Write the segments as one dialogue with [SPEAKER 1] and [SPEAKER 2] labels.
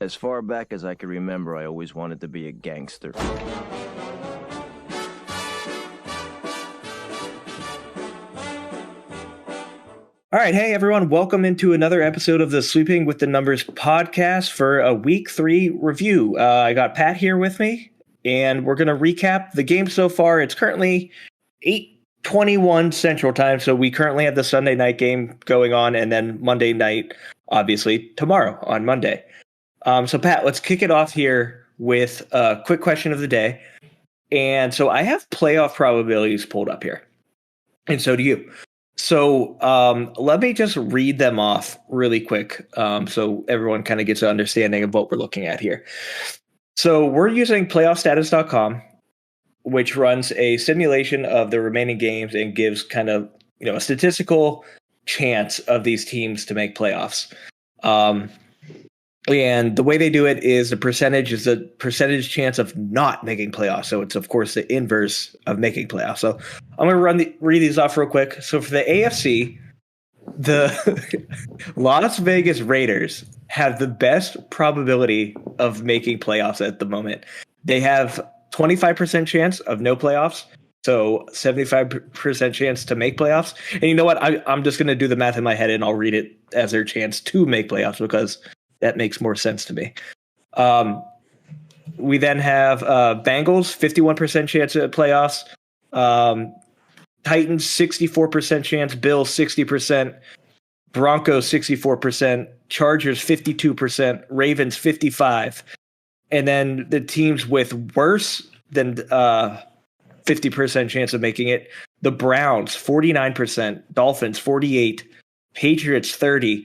[SPEAKER 1] As far back as I can remember, I always wanted to be a gangster.
[SPEAKER 2] All right. Hey, everyone. Welcome into another episode of the Sleeping with the Numbers podcast for a week 3 review. I got Pat here with me, and we're going to recap the game so far. It's currently 8:21 Central Time, so we currently have the Sunday night game going on, and then Monday night, obviously, tomorrow on Monday. So, Pat, let's kick it off here with a quick question of the day. And so I have playoff probabilities pulled up here, and so do you. So let me just read them off really quick so everyone kind of gets an understanding of what we're looking at here. So we're using playoffstatus.com, which runs a simulation of the remaining games and gives kind of, a statistical chance of these teams to make playoffs. And the way they do it is the percentage chance of not making playoffs. So it's, of course, the inverse of making playoffs. So I'm going to read these off real quick. So for the AFC, the Las Vegas Raiders have the best probability of making playoffs at the moment. They have 25% chance of no playoffs. So 75% chance to make playoffs. And you know what? I'm just going to do the math in my head and I'll read it as their chance to make playoffs because that makes more sense to me. We then have Bengals, 51% chance at playoffs. Titans, 64% chance. Bills, 60%. Broncos, 64%. Chargers, 52%. Ravens, 55%. And then the teams with worse than 50% chance of making it, the Browns, 49%. Dolphins, 48%. Patriots, 30%.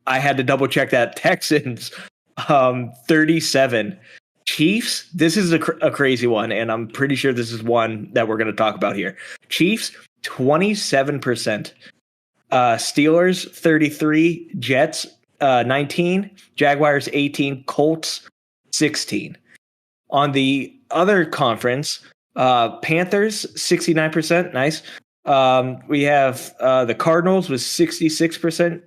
[SPEAKER 2] I had to double check that. Texans, 37. Chiefs, this is a crazy one, and I'm pretty sure this is one that we're going to talk about here. Chiefs, 27%. Steelers, 33. Jets, 19. Jaguars, 18. Colts, 16. On the other conference, Panthers, 69%. Nice. We have the Cardinals with 66%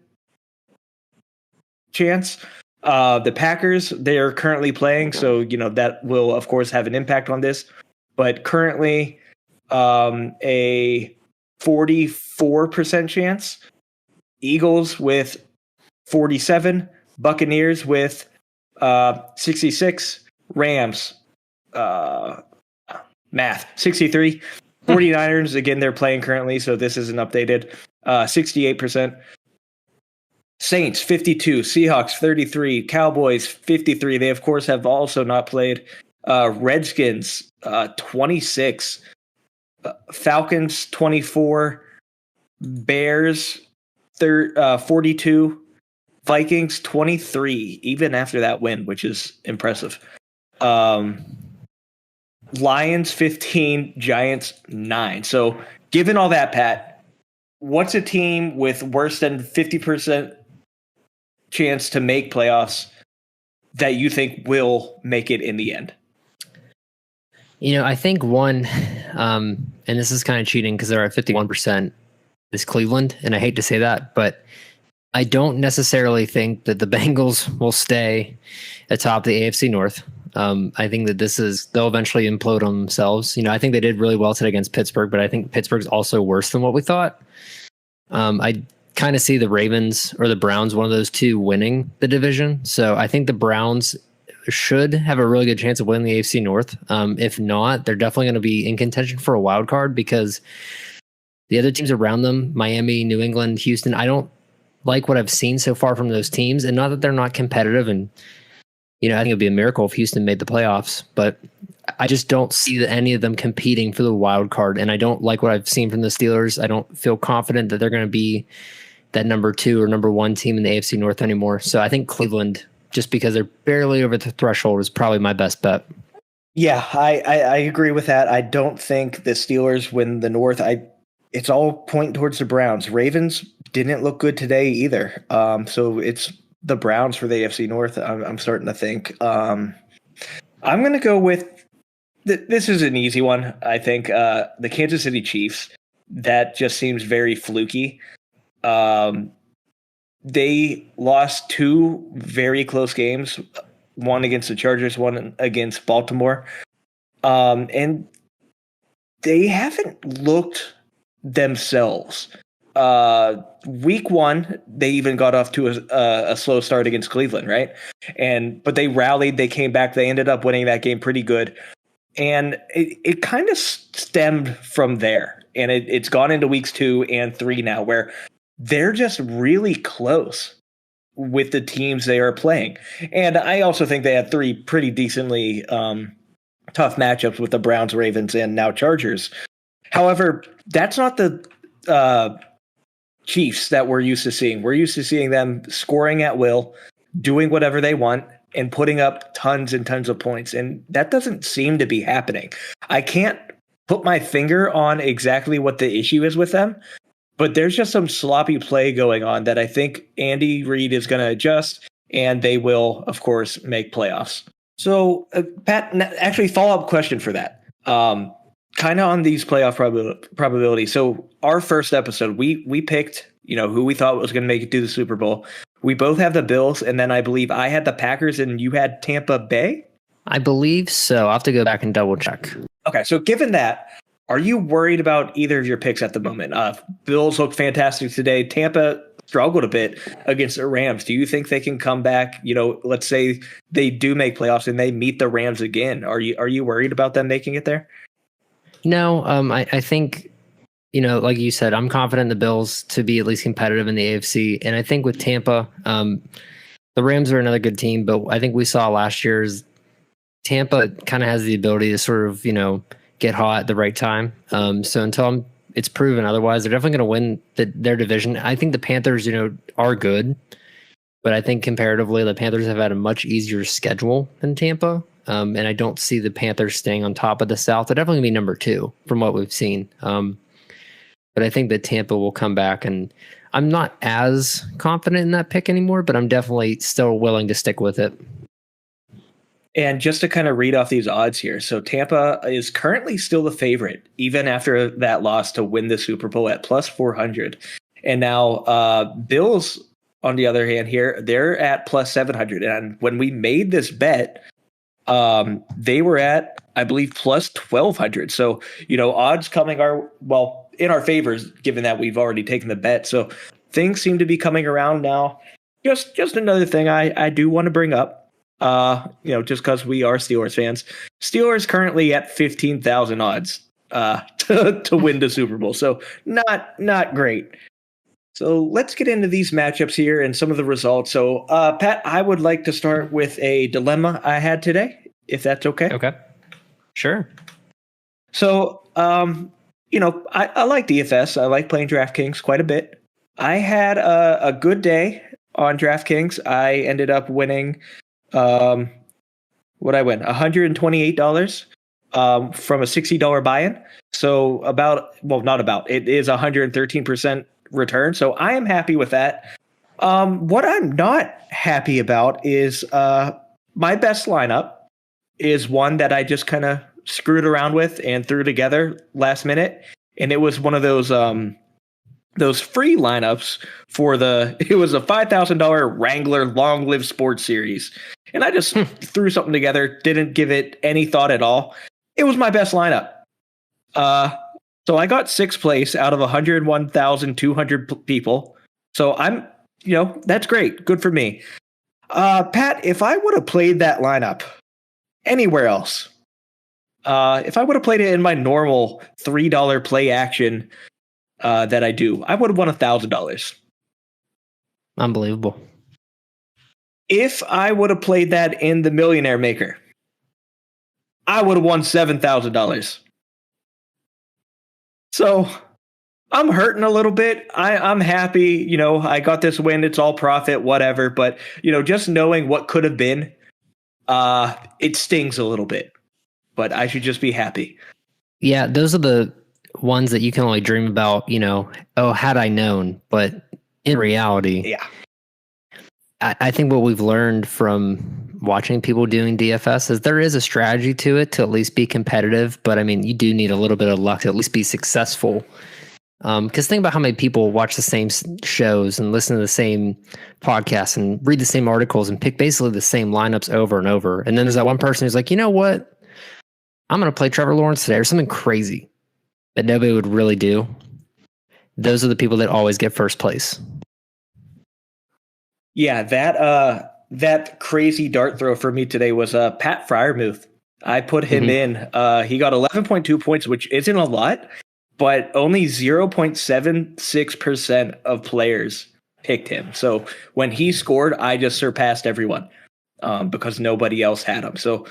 [SPEAKER 2] chance. The Packers, they are currently playing, so that will of course have an impact on this. But currently, a 44% chance. Eagles with 47. Buccaneers with 66. Rams, math 63. 49ers, again, they're playing currently, so this isn't updated. 68%. Saints, 52. Seahawks, 33. Cowboys, 53. They, of course, have also not played. Redskins, 26. Falcons, 24. Bears, 42. Vikings, 23, even after that win, which is impressive. Lions, 15. Giants, 9. So, given all that, Pat, what's a team with worse than 50% chance to make playoffs that you think will make it in the end?
[SPEAKER 3] I think one, and this is kind of cheating because they're at 51%, is Cleveland. And I hate to say that, but I don't necessarily think that the Bengals will stay atop the AFC North. I think that they'll eventually implode on themselves. I think they did really well today against Pittsburgh, but I think Pittsburgh's also worse than what we thought. I kind of see the Ravens or the Browns, one of those two, winning the division. So I think the Browns should have a really good chance of winning the AFC North. If not, they're definitely going to be in contention for a wild card because the other teams around them, Miami, New England, Houston, I don't like what I've seen so far from those teams. And not that they're not competitive. And, I think it'd be a miracle if Houston made the playoffs, but I just don't see any of them competing for the wild card. And I don't like what I've seen from the Steelers. I don't feel confident that they're going to be that number 2 or number 1 team in the AFC North anymore. So I think Cleveland, just because they're barely over the threshold, is probably my best bet.
[SPEAKER 2] Yeah, I agree with that. I don't think the Steelers win the North. It's all pointing towards the Browns. Ravens didn't look good today either. So it's the Browns for the AFC North. I'm starting to think. I'm going to go with this is an easy one. I think the Kansas City Chiefs. That just seems very fluky. they lost two very close games, one against the Chargers, one against Baltimore. And they haven't looked themselves. Week one, they even got off to a slow start against Cleveland, right? But they rallied, they came back, they ended up winning that game pretty good. And it kind of stemmed from there. And it's gone into weeks 2 and 3 now, where they're just really close with the teams they are playing. And I also think they had 3 pretty decently tough matchups with the Browns, Ravens, and now Chargers. However, that's not the Chiefs that we're used to seeing. We're used to seeing them scoring at will, doing whatever they want, and putting up tons and tons of points. And that doesn't seem to be happening. I can't put my finger on exactly what the issue is with them, but there's just some sloppy play going on that I think Andy Reid is going to adjust, and they will, of course, make playoffs. So, Pat, actually, follow-up question for that. Kind of on these playoff probabilities. So, our first episode, we picked, who we thought was going to make it to the Super Bowl. We both have the Bills, and then I believe I had the Packers, and you had Tampa Bay?
[SPEAKER 3] I believe so. I'll have to go back and double check.
[SPEAKER 2] Okay, so given that, are you worried about either of your picks at the moment? Bills looked fantastic today. Tampa struggled a bit against the Rams. Do you think they can come back? Let's say they do make playoffs and they meet the Rams again. Are you worried about them making it there?
[SPEAKER 3] No, I think, like you said, I'm confident in the Bills to be at least competitive in the AFC. And I think with Tampa, the Rams are another good team, but I think we saw last year's Tampa kind of has the ability to sort of, get hot at the right time. So until it's proven otherwise, they're definitely going to win their division. I think the Panthers, are good, but I think comparatively, the Panthers have had a much easier schedule than Tampa. And I don't see the Panthers staying on top of the South. They're definitely going to be number 2 from what we've seen. But I think that Tampa will come back, and I'm not as confident in that pick anymore, but I'm definitely still willing to stick with it.
[SPEAKER 2] And just to kind of read off these odds here. So Tampa is currently still the favorite, even after that loss, to win the Super Bowl at plus 400. And now Bills, on the other hand here, they're at plus 700. And when we made this bet, they were at, I believe, plus 1,200. So, odds coming in our favors, given that we've already taken the bet. So things seem to be coming around now. Just another thing I do want to bring up. Just because we are Steelers fans, Steelers currently at 15,000 odds to win the Super Bowl. So not great. So let's get into these matchups here and some of the results. So Pat, I would like to start with a dilemma I had today, if that's okay.
[SPEAKER 3] Okay, sure.
[SPEAKER 2] So I like DFS. I like playing DraftKings quite a bit. I had a good day on DraftKings. I ended up winning. What I win? $128 from a $60 buy-in. So it is 113% return. So I am happy with that. What I'm not happy about is my best lineup is one that I just kind of screwed around with and threw together last minute, and it was one of those free lineups it was a $5,000 Wrangler Long Live Sports Series. And I just threw something together, didn't give it any thought at all. It was my best lineup. So I got 6th place out of 101,200 people. So I'm, that's great. Good for me. Pat, if I would have played that lineup anywhere else, if I would have played it in my normal $3 play action that I do, I would have won $1,000.
[SPEAKER 3] Unbelievable.
[SPEAKER 2] If I would have played that in the Millionaire Maker, I would have won $7,000. So I'm hurting a little bit. I'm happy. I got this win. It's all profit, whatever. But, just knowing what could have been, it stings a little bit. But I should just be happy.
[SPEAKER 3] Yeah, those are the ones that you can only dream about, had I known. But in reality,
[SPEAKER 2] yeah.
[SPEAKER 3] I think what we've learned from watching people doing DFS is there is a strategy to it to at least be competitive. But I mean, you do need a little bit of luck to at least be successful Because think about how many people watch the same shows and listen to the same podcasts and read the same articles and pick basically the same lineups over and over. And then there's that one person who's like, you know what? I'm going to play Trevor Lawrence today or something crazy that nobody would really do. Those are the people that always get first place.
[SPEAKER 2] Yeah, that crazy dart throw for me today was Pat Fryermuth. I put him in. He got 11.2 points, which isn't a lot, but only 0.76% of players picked him. So when he scored, I just surpassed everyone because nobody else had him. So,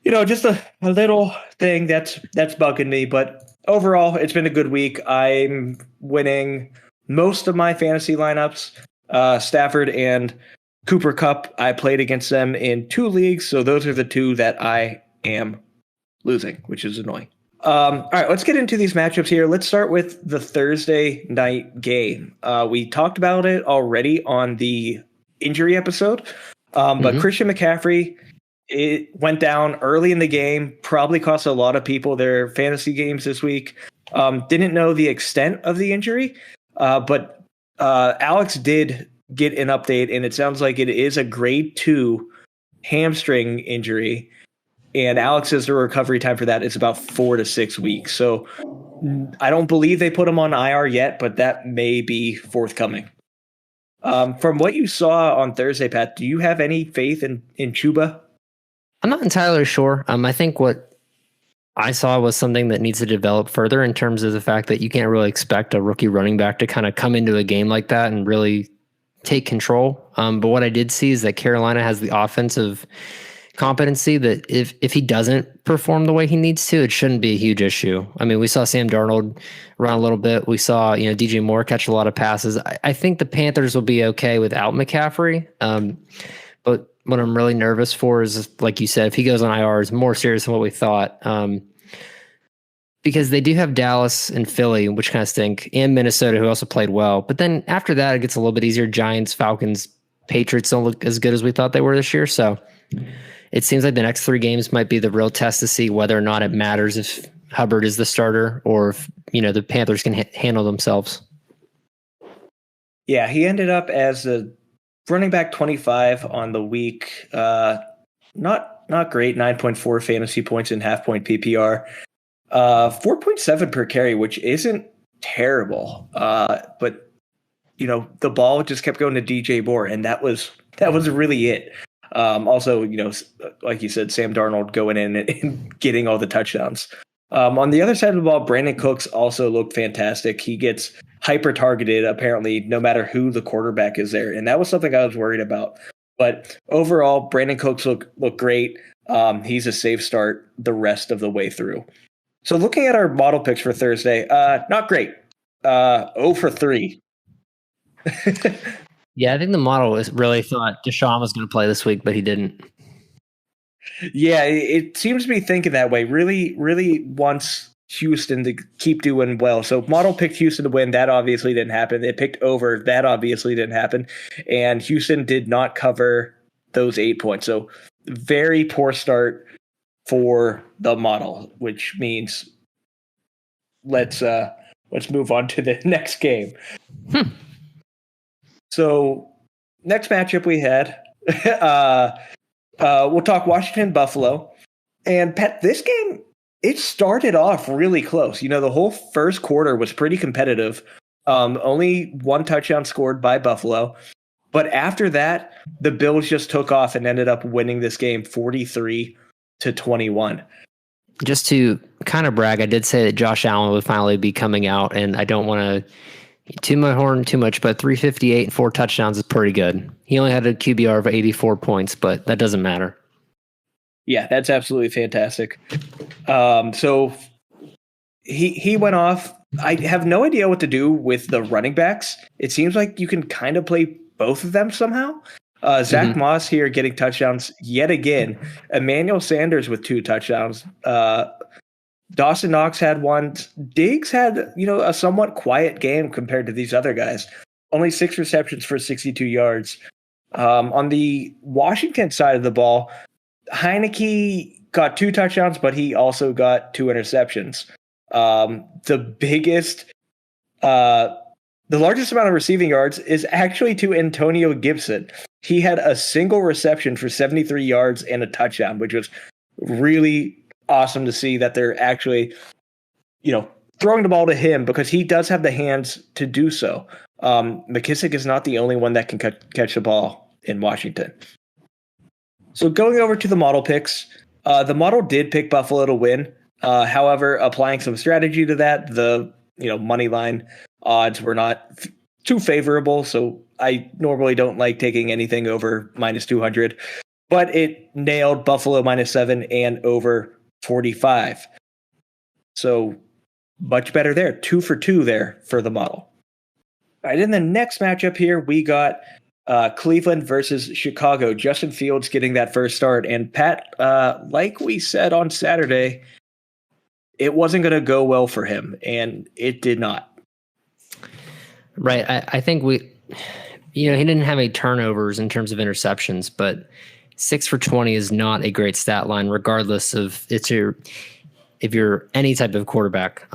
[SPEAKER 2] just a little thing that's bugging me. But overall, it's been a good week. I'm winning most of my fantasy lineups. Stafford and Cooper Kupp, I played against them in 2 leagues. So those are the 2 that I am losing, which is annoying. All right, let's get into these matchups here. Let's start with the Thursday night game. We talked about it already on the injury episode, but Christian McCaffrey, it went down early in the game, probably cost a lot of people their fantasy games this week. Didn't know the extent of the injury, but Alex did get an update, and it sounds like it is a grade 2 hamstring injury. And Alex says the recovery time for that is about 4 to 6 weeks. So I don't believe they put him on IR yet, but that may be forthcoming. From what you saw on Thursday, Pat, do you have any faith in Chuba?
[SPEAKER 3] I'm not entirely sure. I think what I saw was something that needs to develop further in terms of the fact that you can't really expect a rookie running back to kind of come into a game like that and really take control. But what I did see is that Carolina has the offensive competency that if he doesn't perform the way he needs to, it shouldn't be a huge issue. I mean, we saw Sam Darnold run a little bit. We saw, DJ Moore catch a lot of passes. I think the Panthers will be okay without McCaffrey. But what I'm really nervous for is, like you said, if he goes on IR, is more serious than what we thought. Because they do have Dallas and Philly, which kind of stink, and Minnesota, who also played well. But then after that, it gets a little bit easier. Giants, Falcons, Patriots don't look as good as we thought they were this year. So it seems like the next 3 games might be the real test to see whether or not it matters if Hubbard is the starter or if, the Panthers can handle themselves.
[SPEAKER 2] Yeah, he ended up as a running back 25 on the week. Not great, 9.4 fantasy points in half-point PPR. 4.7 per carry, which isn't terrible. But, the ball just kept going to DJ Moore, and that was really it. Also, like you said, Sam Darnold going in and getting all the touchdowns. On the other side of the ball, Brandon Cooks also looked fantastic. He gets hyper targeted, apparently, no matter who the quarterback is there. And that was something I was worried about. But overall, Brandon Cooks look great. He's a safe start the rest of the way through. So looking at our model picks for Thursday, not great. 0 for 3.
[SPEAKER 3] Yeah, I think the model really thought Deshaun was going to play this week, but he didn't.
[SPEAKER 2] Yeah, it seems to be thinking that way. Really, really wants Houston to keep doing well. So model picked Houston to win. That obviously didn't happen. It picked over. That obviously didn't happen. And Houston did not cover those 8 points. So very poor start for the model, which means let's move on to the next game. So next matchup we had, we'll talk Washington Buffalo. And Pat, this game, it started off really close. The whole first quarter was pretty competitive. Only 1 touchdown scored by Buffalo. But after that, the Bills just took off and ended up winning this game 43-21.
[SPEAKER 3] Just to kind of brag, I did say that Josh Allen would finally be coming out, and I don't want to toot my horn too much, but 358 and 4 touchdowns is pretty good. He only had a QBR of 84 points, but that doesn't matter.
[SPEAKER 2] Yeah, that's absolutely fantastic. So he went off. I have no idea what to do with the running backs. It seems like you can kind of play both of them somehow. Zach Moss here getting touchdowns yet again. Emmanuel Sanders with 2 touchdowns. Dawson Knox had 1. Diggs had, a somewhat quiet game compared to these other guys. Only 6 receptions for 62 yards. On the Washington side of the ball, Heineke got 2 touchdowns, but he also got 2 interceptions. The biggest The largest amount of receiving yards is actually to Antonio Gibson. He had a single reception for 73 yards and a touchdown, which was really awesome to see that they're actually, throwing the ball to him because he does have the hands to do so. McKissick is not the only one that can catch the ball in Washington. So going over to the model picks, the model did pick Buffalo to win. However, applying some strategy to that, the money line odds were not too favorable. So I normally don't like taking anything over minus 200, but it nailed Buffalo -7 and over 45. So much better there. 2 for 2 there for the model. All right, in the next matchup here, we got Cleveland versus Chicago. Justin Fields getting that first start. And Pat, like we said on Saturday, it wasn't going to go well for him, and it did not.
[SPEAKER 3] Right. I think he didn't have any turnovers in terms of interceptions, but 6 for 20 is not a great stat line, regardless of if you're any type of quarterback.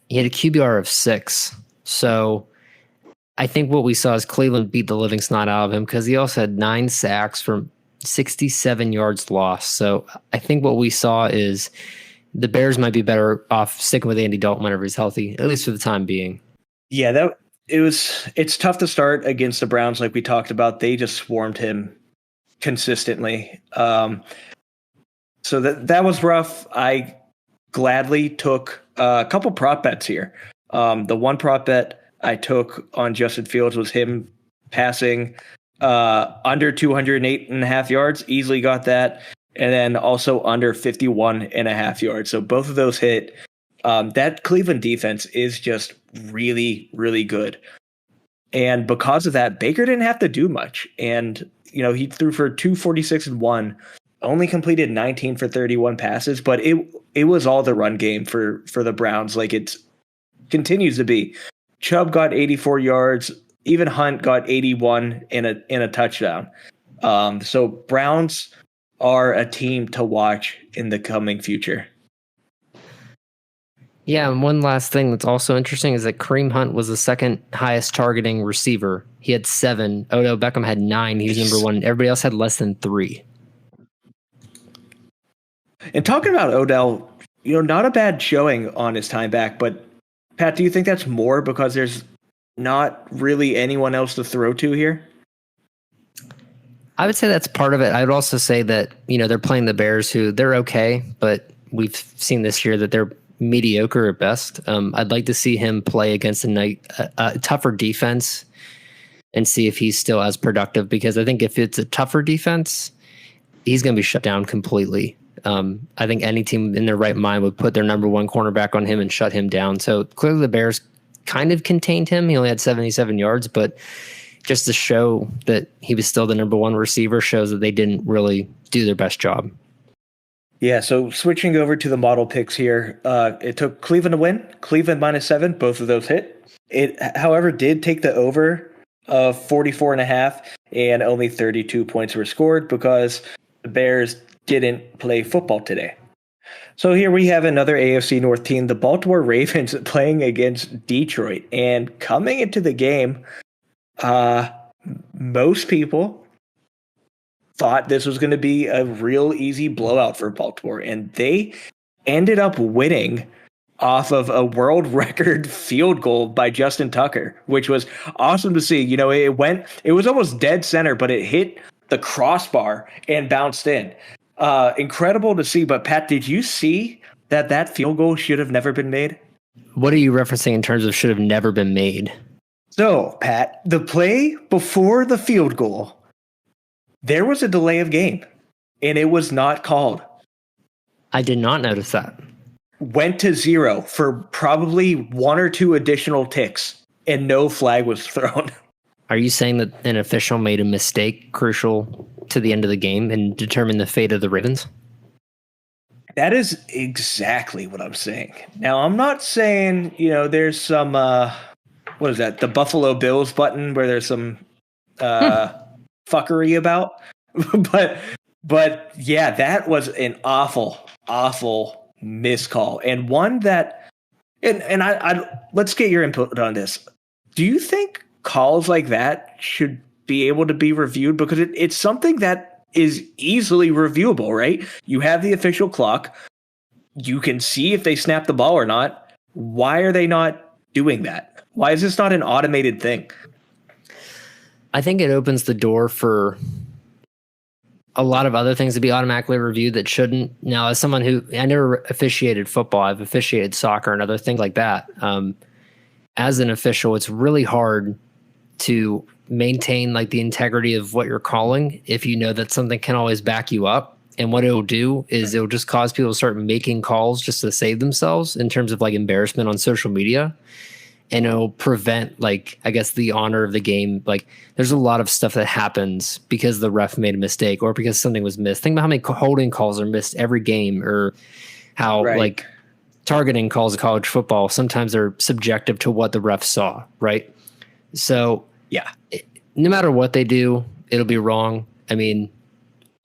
[SPEAKER 3] He had a QBR of 6. So I think what we saw is Cleveland beat the living snot out of him because he also had 9 sacks from 67 yards lost. So I think what we saw is the Bears might be better off sticking with Andy Dalton whenever he's healthy, at least for the time being.
[SPEAKER 2] Yeah, it's tough to start against the Browns like we talked about. They just swarmed him consistently. So that was rough. I gladly took a couple prop bets here. The one prop bet I took on Justin Fields was him passing under 208.5 yards. Easily got that. And then also under 51.5 yards. So both of those hit. That Cleveland defense is just really, really good. And because of that, Baker didn't have to do much. And, he threw for 246 and 1, only completed 19 for 31 passes, but it was all the run game for the Browns. Like it continues to be. Chubb got 84 yards. Even Hunt got 81 in a touchdown. So Browns are a team to watch in the coming future.
[SPEAKER 3] Yeah, and one last thing that's also interesting is that Kareem Hunt was the second highest targeting receiver. He had 7. Odell Beckham had 9. He was number 1. Everybody else had less than 3.
[SPEAKER 2] And talking about Odell, not a bad showing on his time back. But Pat, do you think that's more because there's not really anyone else to throw to here?
[SPEAKER 3] I would say that's part of it. I'd also say that, they're playing the Bears, who they're okay, but we've seen this year that they're mediocre at best. I'd like to see him play against a tougher defense and see if he's still as productive, because I think if it's a tougher defense, he's going to be shut down completely. I think any team in their right mind would put their number 1 cornerback on him and shut him down. So clearly the Bears kind of contained him. He only had 77 yards, but just to show that he was still the number 1 receiver shows that they didn't really do their best job.
[SPEAKER 2] Yeah, so switching over to the model picks here, it took Cleveland to win. Cleveland -7, both of those hit. It, however, did take the over of 44.5, and only 32 points were scored because the Bears didn't play football today. So here we have another AFC North team, the Baltimore Ravens, playing against Detroit. And coming into the game, most people thought this was going to be a real easy blowout for Baltimore, and they ended up winning off of a world record field goal by Justin Tucker, which was awesome to see. It was almost dead center, but it hit the crossbar and bounced in. Incredible to see. But Pat, did you see that field goal should have never been made?
[SPEAKER 3] What are you referencing in terms of should have never been made?
[SPEAKER 2] So, Pat, the play before the field goal, there was a delay of game, and it was not called.
[SPEAKER 3] I did not notice that.
[SPEAKER 2] Went to 0 for probably 1 or 2 additional ticks, and no flag was thrown.
[SPEAKER 3] Are you saying that an official made a mistake crucial to the end of the game and determined the fate of the Ravens?
[SPEAKER 2] That is exactly what I'm saying. Now, I'm not saying, there's some, what is that? The Buffalo Bills button where there's some fuckery about. but yeah, that was an awful miscall, and one that And I let's get your input on this. Do you think calls like that should be able to be reviewed? Because it's something that is easily reviewable, right? You have the official clock. You can see if they snap the ball or not. Why are they not doing that? Why is this not an automated thing?
[SPEAKER 3] I think it opens the door for a lot of other things to be automatically reviewed that shouldn't. Now, as someone who I never officiated football, I've officiated soccer and other things like that. As an official, it's really hard to maintain like the integrity of what you're calling if you know that something can always back you up. And what it'll do is it'll just cause people to start making calls just to save themselves in terms of like embarrassment on social media. And it'll prevent, like, I guess, the honor of the game. Like, there's a lot of stuff that happens because the ref made a mistake or because something was missed. Think about how many holding calls are missed every game, or how like targeting calls of college football, sometimes they're subjective to what the ref saw, right? So
[SPEAKER 2] Yeah.
[SPEAKER 3] No matter what they do, it'll be wrong. I mean,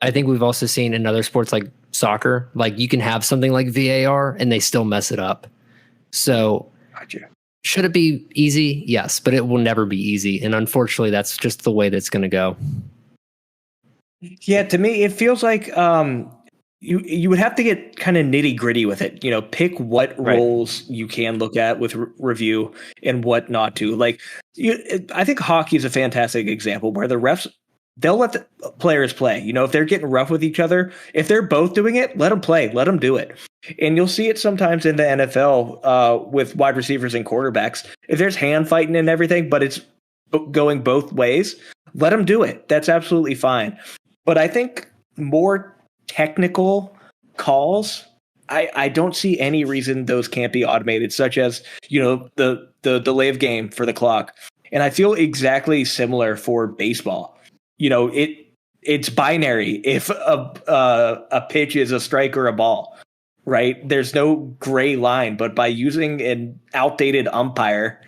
[SPEAKER 3] I think we've also seen in other sports like soccer, like you can have something like VAR and they still mess it up. So
[SPEAKER 2] Gotcha. Should
[SPEAKER 3] it be easy? Yes, but it will never be easy. And unfortunately, that's just the way that's going to go.
[SPEAKER 2] Yeah, to me, it feels like you would have to get kind of nitty gritty with it. You know, pick what roles you can look at with review and what not to. Like, I think hockey is a fantastic example where the refs, they'll let the players play. You know, if they're getting rough with each other, if they're both doing it, let them play, let them do it. And you'll see it sometimes in the NFL with wide receivers and quarterbacks. If there's hand fighting and everything, but it's going both ways, let them do it. That's absolutely fine. But I think more technical calls, I don't see any reason those can't be automated, such as, you know, the delay of game for the clock. And I feel exactly similar for baseball. You know, it's binary if a pitch is a strike or a ball, right? There's no gray line, but by using an outdated umpire,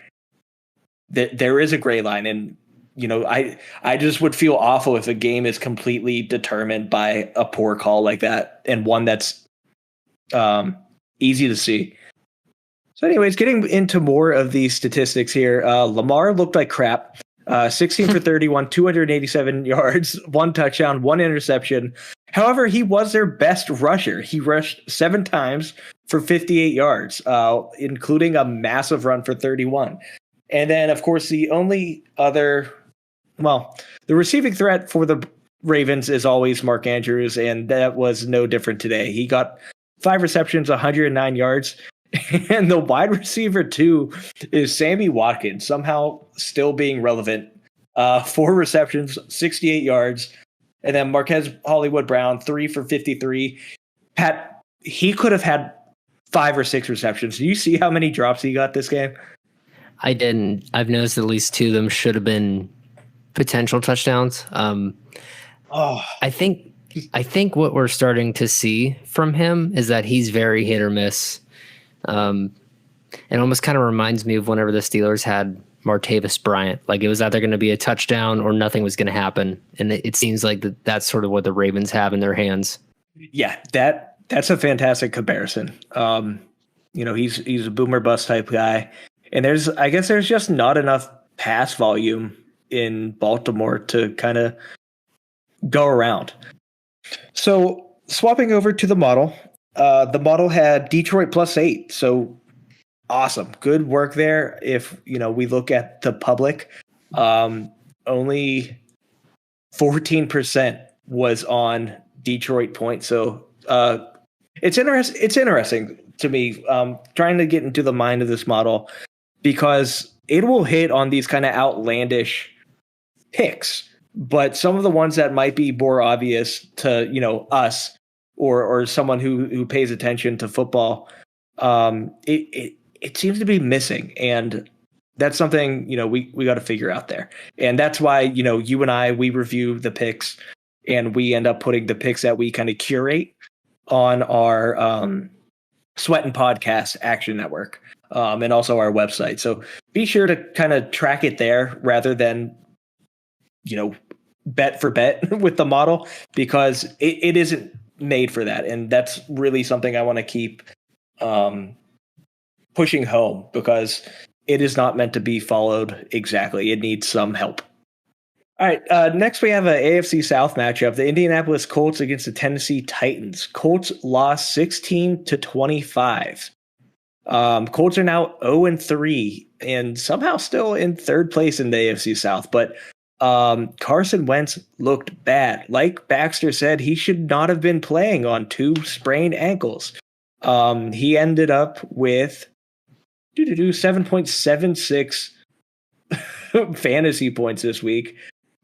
[SPEAKER 2] there is a gray line. And, you know, I just would feel awful if a game is completely determined by a poor call like that, and one that's easy to see. So anyways, getting into more of these statistics here, Lamar looked like crap. 16 for 31, 287 yards, 1 touchdown, 1 interception. However, he was their best rusher. He rushed 7 times for 58 yards, including a massive run for 31. And then, of course, the only other, the receiving threat for the Ravens is always Mark Andrews, and that was no different today. He got 5 receptions, 109 yards. And the wide receiver, too, is Sammy Watkins, somehow still being relevant. 4 receptions, 68 yards. And then Marquez Hollywood Brown, 3 for 53. Pat, he could have had 5 or 6 receptions. Do you see how many drops he got this game?
[SPEAKER 3] I didn't. I've noticed at least 2 of them should have been potential touchdowns. I think what we're starting to see from him is that he's very hit or miss. It almost kind of reminds me of whenever the Steelers had Martavis Bryant. Like, it was either going to be a touchdown or nothing was going to happen. And it seems like that's sort of what the Ravens have in their hands.
[SPEAKER 2] Yeah, that's a fantastic comparison. You know, he's a boomer bust type guy. And I guess there's just not enough pass volume in Baltimore to kind of go around. So swapping over to the model had Detroit +8. So awesome. Good work there. If, you know, we look at the public, only 14% was on Detroit points. So it's interesting to me, trying to get into the mind of this model, because it will hit on these kind of outlandish picks, but some of the ones that might be more obvious to, you know, us or someone who pays attention to football, it seems to be missing. And that's something, you know, we got to figure out there. And that's why, you know, you and I, we review the picks, and we end up putting the picks that we kind of curate on our Sweat and Podcast Action Network, and also our website. So be sure to kind of track it there rather than, you know, bet for bet with the model, because it isn't made for that. And that's really something I want to keep pushing home because it is not meant to be followed exactly. It needs some help. All right. Next, we have an AFC South matchup: the Indianapolis Colts against the Tennessee Titans. Colts lost 16-25. Colts are now 0-3 and somehow still in third place in the AFC South. But Carson Wentz looked bad. Like Baxter said, he should not have been playing on 2 sprained ankles. He ended up with 7.76 fantasy points this week.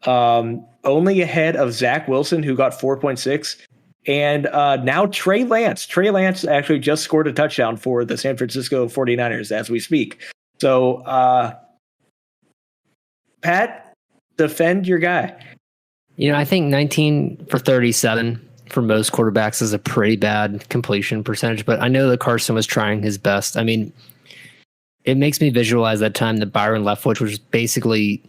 [SPEAKER 2] Only ahead of Zach Wilson, who got 4.6. And now Trey Lance. Trey Lance actually just scored a touchdown for the San Francisco 49ers as we speak. So, Pat, defend your guy.
[SPEAKER 3] I think 19 for 37 for most quarterbacks is a pretty bad completion percentage, but I know that Carson was trying his best. I mean, it makes me visualize that time that Byron Leftwich was basically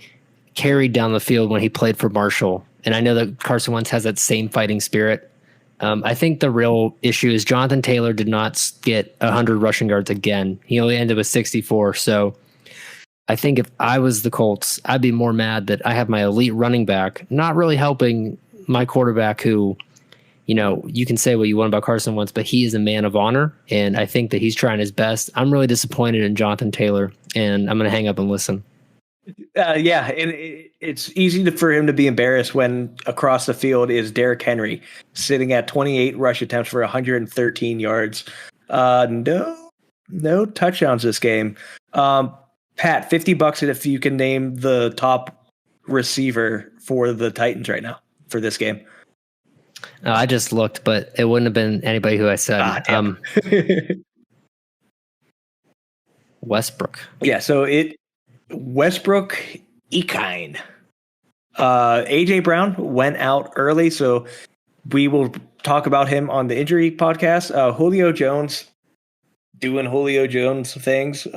[SPEAKER 3] carried down the field when he played for Marshall. And I know that Carson Wentz has that same fighting spirit. I think the real issue is Jonathan Taylor did not get 100 rushing yards again. He only ended with 64. So I think if I was the Colts, I'd be more mad that I have my elite running back not really helping my quarterback who, you can say what you want about Carson Wentz, but he is a man of honor. And I think that he's trying his best. I'm really disappointed in Jonathan Taylor, and I'm going to hang up and listen.
[SPEAKER 2] Yeah, and it's easy for him to be embarrassed when across the field is Derrick Henry sitting at 28 rush attempts for 113 yards. No touchdowns this game. Pat, $50 if you can name the top receiver for the Titans right now for this game.
[SPEAKER 3] I just looked, but it wouldn't have been anybody who I said. Westbrook.
[SPEAKER 2] Yeah, so Westbrook Ekine. AJ Brown went out early, so we will talk about him on the injury podcast. Julio Jones doing Julio Jones things,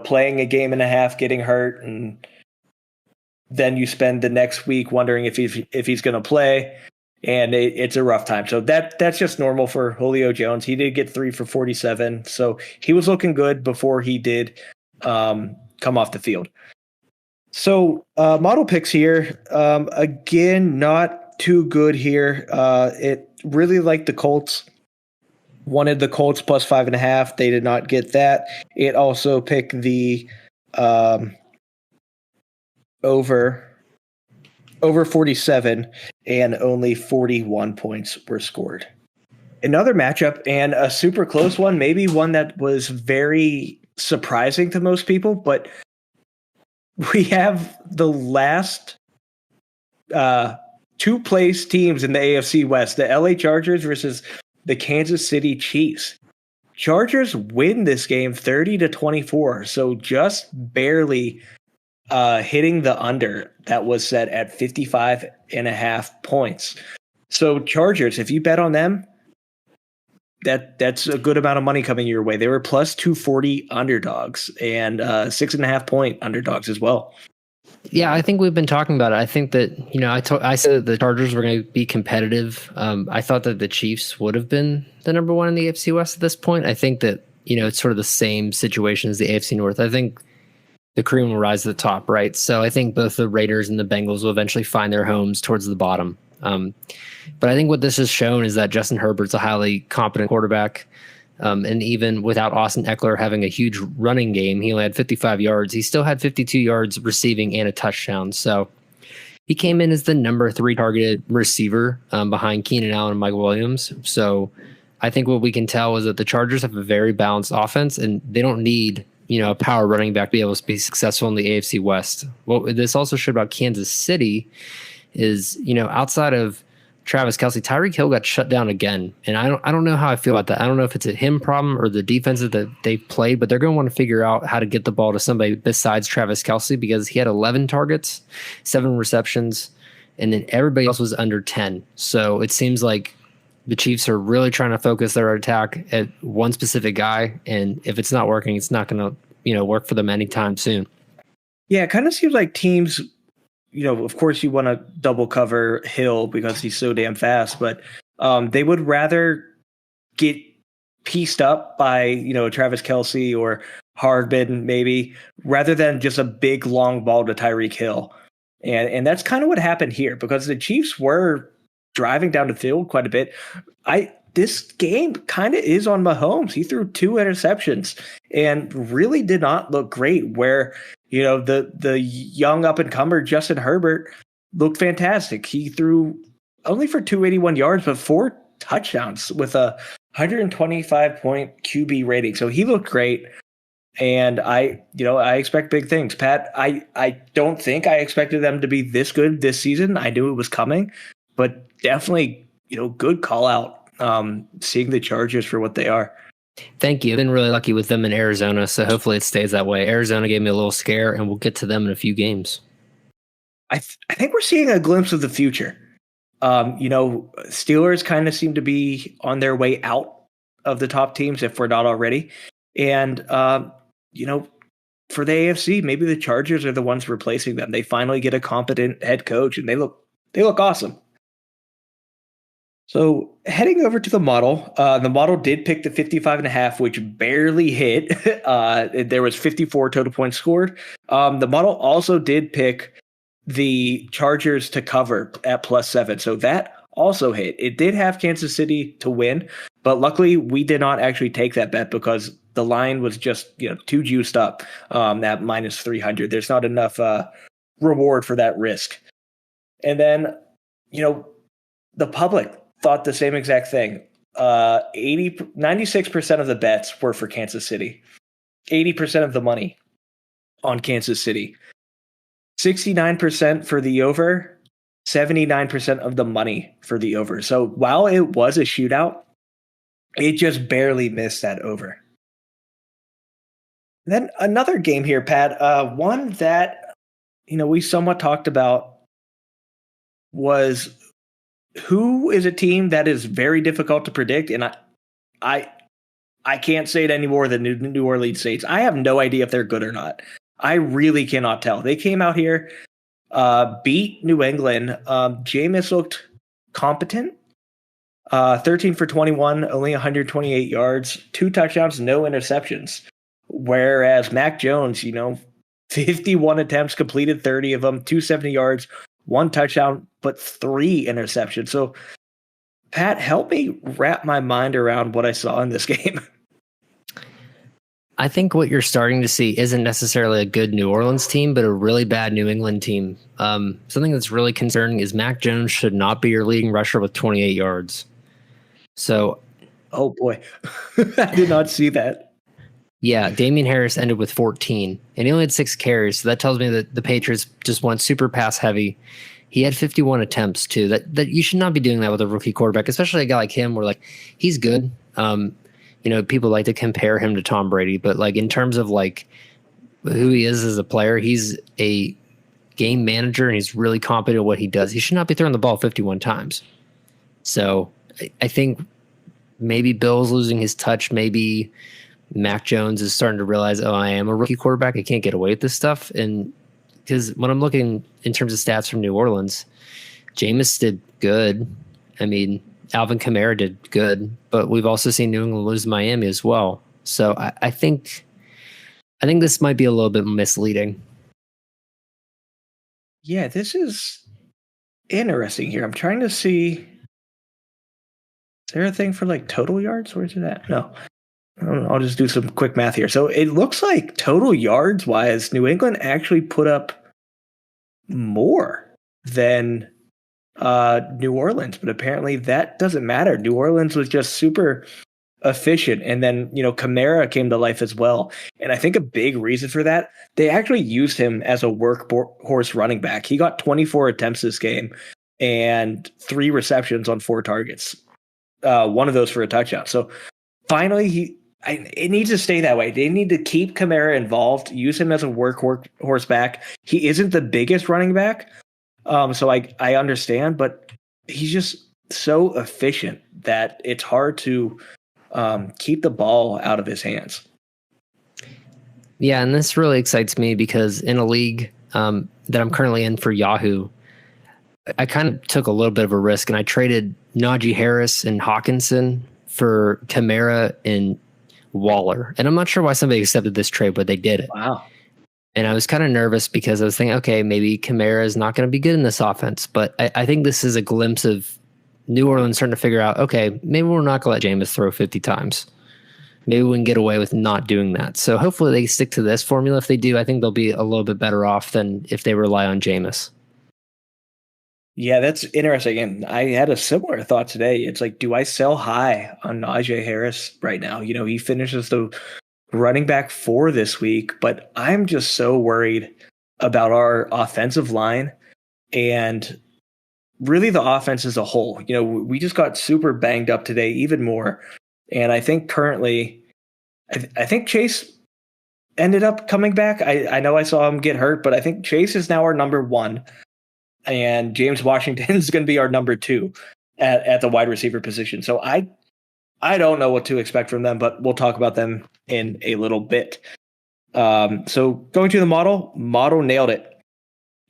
[SPEAKER 2] playing a game and a half, getting hurt, and then you spend the next week wondering if he's going to play, and it's a rough time. So that's just normal for Julio Jones. He did get 3 for 47, so he was looking good before he did come off the field. So model picks here, again, not too good here. It really liked the Colts. Wanted the Colts plus 5.5. They did not get that. It also picked the over 47, and only 41 points were scored. Another matchup, and a super close one, maybe one that was very surprising to most people, but we have the last 2-place teams in the AFC West, the LA Chargers versus the Kansas City Chiefs. Chargers win this game 30-24, so just barely hitting the under that was set at 55.5 points. So Chargers, if you bet on them, that's a good amount of money coming your way. They were plus 240 underdogs and 6.5 point underdogs as well.
[SPEAKER 3] Yeah, I think we've been talking about it. I think that, I said that the Chargers were going to be competitive. I thought that the Chiefs would have been the number one in the AFC West at this point. I think that, it's sort of the same situation as the AFC North. I think the cream will rise to the top, right? So I think both the Raiders and the Bengals will eventually find their homes towards the bottom. But I think what this has shown is that Justin Herbert's a highly competent quarterback. And even without Austin Eckler having a huge running game, he only had 55 yards. He still had 52 yards receiving and a touchdown. So he came in as the number 3 targeted receiver behind Keenan Allen and Mike Williams. So I think what we can tell is that the Chargers have a very balanced offense, and they don't need a power running back to be able to be successful in the AFC West. What this also showed about Kansas City is, outside of Travis Kelce, Tyreek Hill got shut down again. And I don't know how I feel about that. I don't know if it's a him problem or the defenses that they've played, but they're going to want to figure out how to get the ball to somebody besides Travis Kelce, because he had 11 targets, 7 receptions, and then everybody else was under 10. So it seems like the Chiefs are really trying to focus their attack at one specific guy. And if it's not working, it's not going to, work for them anytime soon.
[SPEAKER 2] Yeah, it kind of seems like teams, of course you want to double cover Hill because he's so damn fast, but they would rather get pieced up by, Travis Kelce or Hardman maybe, rather than just a big long ball to Tyreek Hill. And that's kind of what happened here, because the Chiefs were driving down the field quite a bit. This game kind of is on Mahomes. He threw 2 interceptions and really did not look great, where, the young up-and-comer Justin Herbert looked fantastic. He threw only for 281 yards, but 4 touchdowns with a 125-point QB rating. So he looked great. And I expect big things, Pat. I don't think I expected them to be this good this season. I knew it was coming, but definitely, good call out. Seeing the Chargers for what they are.
[SPEAKER 3] Thank you. I've been really lucky with them in Arizona, so hopefully it stays that way. Arizona gave me a little scare, and we'll get to them in a few games.
[SPEAKER 2] I think we're seeing a glimpse of the future. Steelers kind of seem to be on their way out of the top teams, if we're not already. And, for the AFC, maybe the Chargers are the ones replacing them. They finally get a competent head coach, and they look awesome. So heading over to the model did pick the 55.5, which barely hit. There was 54 total points scored. The model also did pick the Chargers to cover at +7. So that also hit. It did have Kansas City to win, but luckily we did not actually take that bet because the line was just, too juiced up at -300. There's not enough reward for that risk. And then, the public thought the same exact thing. 96% of the bets were for Kansas City. 80% of the money on Kansas City. 69% for the over. 79% of the money for the over. So while it was a shootout, it just barely missed that over. Then another game here, Pat. One that, we somewhat talked about was, who is a team that is very difficult to predict? And I can't say it any more than New Orleans Saints. I have no idea if they're good or not. I really cannot tell. They came out here, beat New England. Jameis looked competent. 13 for 21, only 128 yards, 2 touchdowns, no interceptions. Whereas Mac Jones, 51 attempts, completed 30 of them, 270 yards, 1 touchdown, but 3 interceptions. So, Pat, help me wrap my mind around what I saw in this game.
[SPEAKER 3] I think what you're starting to see isn't necessarily a good New Orleans team, but a really bad New England team. Something that's really concerning is Mac Jones should not be your leading rusher with 28 yards. So,
[SPEAKER 2] oh boy, I did not see that.
[SPEAKER 3] Yeah, Damian Harris ended with 14, and he only had 6 carries. So that tells me that the Patriots just went super pass heavy. He had 51 attempts too. That you should not be doing that with a rookie quarterback, especially a guy like him, where he's good. People like to compare him to Tom Brady, but in terms of who he is as a player, he's a game manager and he's really competent at what he does. He should not be throwing the ball 51 times. So I think maybe Bill's losing his touch. Maybe Mac Jones is starting to realize, I am a rookie quarterback. I can't get away with this stuff. And because when I'm looking in terms of stats from New Orleans, Jameis did good. I mean, Alvin Kamara did good, but we've also seen New England lose Miami as well. So I think this might be a little bit misleading.
[SPEAKER 2] Yeah, this is interesting here. I'm trying to see. Is there a thing for total yards? Where's it at? No. I'll just do some quick math here. So it looks like total yards wise, New England actually put up more than New Orleans, but apparently that doesn't matter. New Orleans was just super efficient. And then, Kamara came to life as well. And I think a big reason for that, they actually used him as a workhorse running back. He got 24 attempts this game and 3 receptions on 4 targets. One of those for a touchdown. So finally, it needs to stay that way. They need to keep Kamara involved, use him as a workhorse back. He isn't the biggest running back, so I understand, but he's just so efficient that it's hard to keep the ball out of his hands.
[SPEAKER 3] Yeah, and this really excites me because in a league that I'm currently in for Yahoo, I kind of took a little bit of a risk, and I traded Najee Harris and Hawkinson for Kamara and Waller. And I'm not sure why somebody accepted this trade, but they did it.
[SPEAKER 2] Wow.
[SPEAKER 3] And I was kind of nervous because I was thinking, okay, maybe Kamara is not going to be good in this offense. But I think this is a glimpse of New Orleans starting to figure out, okay, maybe we're not going to let Jameis throw 50 times. Maybe we can get away with not doing that. So hopefully they stick to this formula. If they do, I think they'll be a little bit better off than if they rely on Jameis.
[SPEAKER 2] Yeah, that's interesting. And I had a similar thought today. It's like, do I sell high on Najee Harris right now? You know, he finishes the running back 4 this week, but I'm just so worried about our offensive line and really the offense as a whole. You know, we just got super banged up today, even more. And I think currently, I think Chase ended up coming back. I know I saw him get hurt, but I think Chase is now our number 1. And James Washington is going to be our number 2 at the wide receiver position. So I don't know what to expect from them, but we'll talk about them in a little bit. So going to the model nailed it.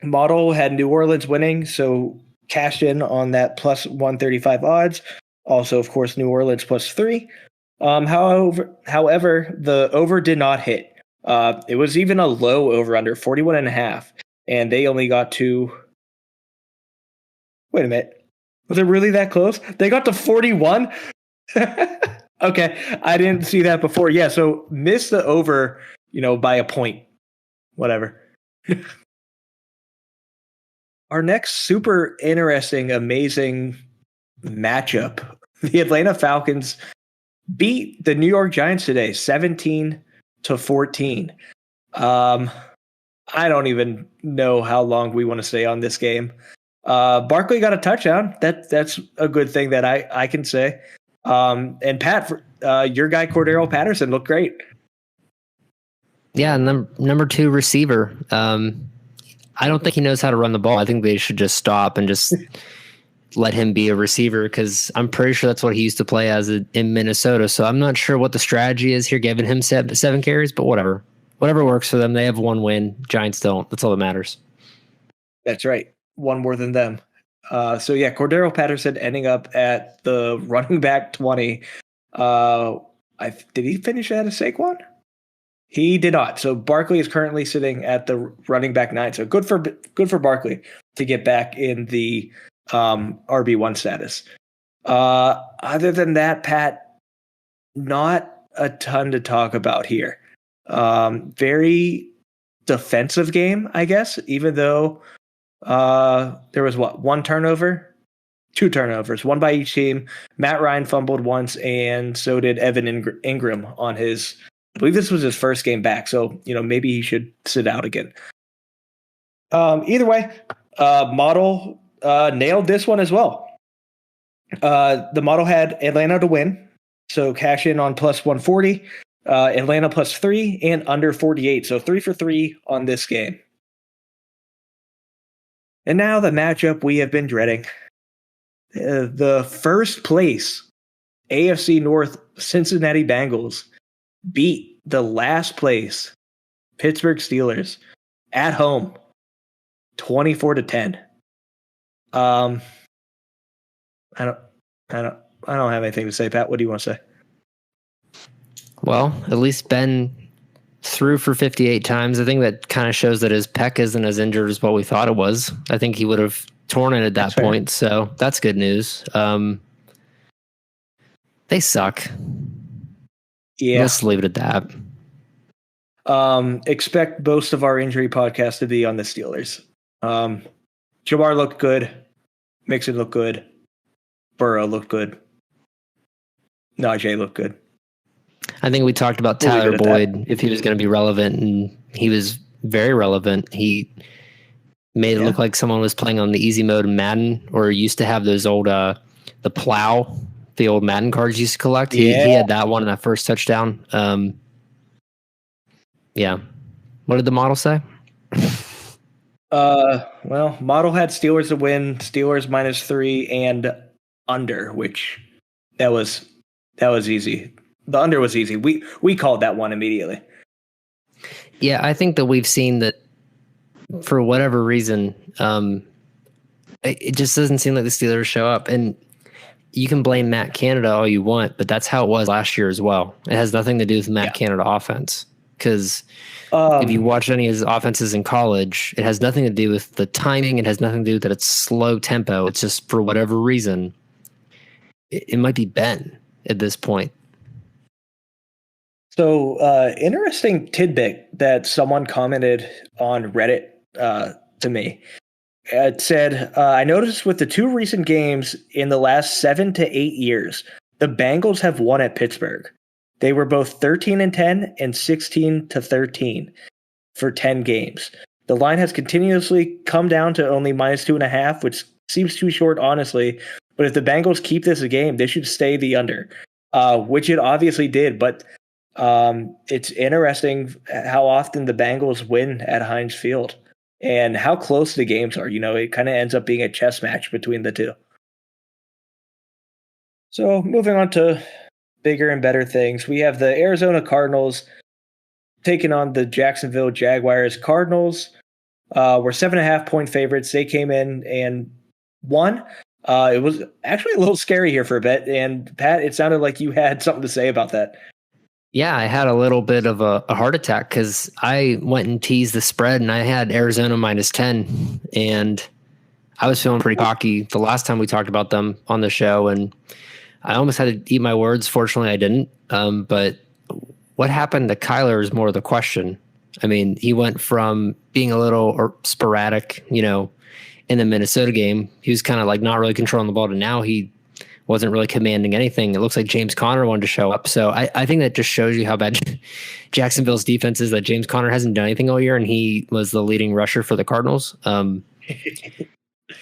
[SPEAKER 2] Model had New Orleans winning, so cashed in on that plus 135 odds. Also, of course, New Orleans plus 3. However, the over did not hit. It was even a low over under 41.5, and they only got to. Wait a minute, was it really that close? They got to 41. Okay, I didn't see that before. Yeah, so missed the over, by a point. Whatever. Our next super interesting, amazing matchup. The Atlanta Falcons beat the New York Giants today, 17-14. I don't even know how long we want to stay on this game. Barkley got a touchdown. That's a good thing that I can say. And Pat, your guy Cordero Patterson looked great.
[SPEAKER 3] Yeah, number 2 receiver. I don't think he knows how to run the ball. I think they should just stop and just let him be a receiver because I'm pretty sure that's what he used to play as in Minnesota. So I'm not sure what the strategy is here, giving him 7 carries, but whatever works for them. They have 1 win. Giants don't. That's all that matters. That's
[SPEAKER 2] right. 1 more than them. So yeah, Cordero Patterson ending up at the running back 20. Did he finish ahead of Saquon? He did not. So Barkley is currently sitting at the running back 9. So good for Barkley to get back in the RB1 status. Other than that, Pat, not a ton to talk about here. Very defensive game, I guess, even though there was 1 turnover, 2 turnovers, 1 by each team. Matt Ryan fumbled once, and so did Evan Ingram on his, I believe this was his first game back. So, maybe he should sit out again. Either way, model nailed this one as well. The model had Atlanta to win, so cash in on plus 140, Atlanta plus 3, and under 48. So 3 for 3 on this game. And now the matchup we have been dreading. The first place AFC North Cincinnati Bengals beat the last place Pittsburgh Steelers at home 24-10. I don't have anything to say, Pat. What do you want to say?
[SPEAKER 3] Well, at least Ben threw for 58 times. I think that kind of shows that his pec isn't as injured as what we thought it was. I think he would have torn it at that point. So that's good news. They suck.
[SPEAKER 2] Yeah.
[SPEAKER 3] Let's leave it at that.
[SPEAKER 2] Expect most of our injury podcast to be on the Steelers. Jamar looked good. Mixon looked good. Burrow looked good. Najee looked good.
[SPEAKER 3] I think we talked about Tyler Boyd, if he was going to be relevant, and he was very relevant. He made it look like someone was playing on the easy mode in Madden, or used to have those old, the plow, the old Madden cards used to collect. He had that one in that first touchdown. Yeah. What did the model say?
[SPEAKER 2] Well, model had Steelers to win, Steelers minus 3 and under, which that was easy. The under was easy. We called that one immediately.
[SPEAKER 3] Yeah, I think that we've seen that for whatever reason, it just doesn't seem like the Steelers show up. And you can blame Matt Canada all you want, but that's how it was last year as well. It has nothing to do with Matt Canada offense. Because if you watch any of his offenses in college, it has nothing to do with the timing. It has nothing to do with that it's slow tempo. It's just for whatever reason, it might be Ben at this point.
[SPEAKER 2] So, interesting tidbit that someone commented on Reddit to me. It said, I noticed with the 2 recent games in the last 7 to 8 years, the Bengals have won at Pittsburgh. They were both 13-10 and 16-13 for 10 games. The line has continuously come down to only -2.5, which seems too short, honestly. But if the Bengals keep this a game, they should stay the under, which it obviously did. But it's interesting how often the Bengals win at Heinz Field and how close the games are. It kind of ends up being a chess match between the two. So moving on to bigger and better things, we have the Arizona Cardinals taking on the Jacksonville Jaguars. Cardinals were 7.5-point favorites. They came in and won. It was actually a little scary here for a bit. And Pat, it sounded like you had something to say about that.
[SPEAKER 3] Yeah, I had a little bit of a heart attack because I went and teased the spread and I had Arizona -10. And I was feeling pretty cocky the last time we talked about them on the show. And I almost had to eat my words. Fortunately, I didn't. But what happened to Kyler is more the question. I mean, he went from being a little sporadic, in the Minnesota game. He was kind of like not really controlling the ball, to now he wasn't really commanding anything. It looks like James Conner wanted to show up. So I think that just shows you how bad Jacksonville's defense is, that James Conner hasn't done anything all year, and he was the leading rusher for the Cardinals. And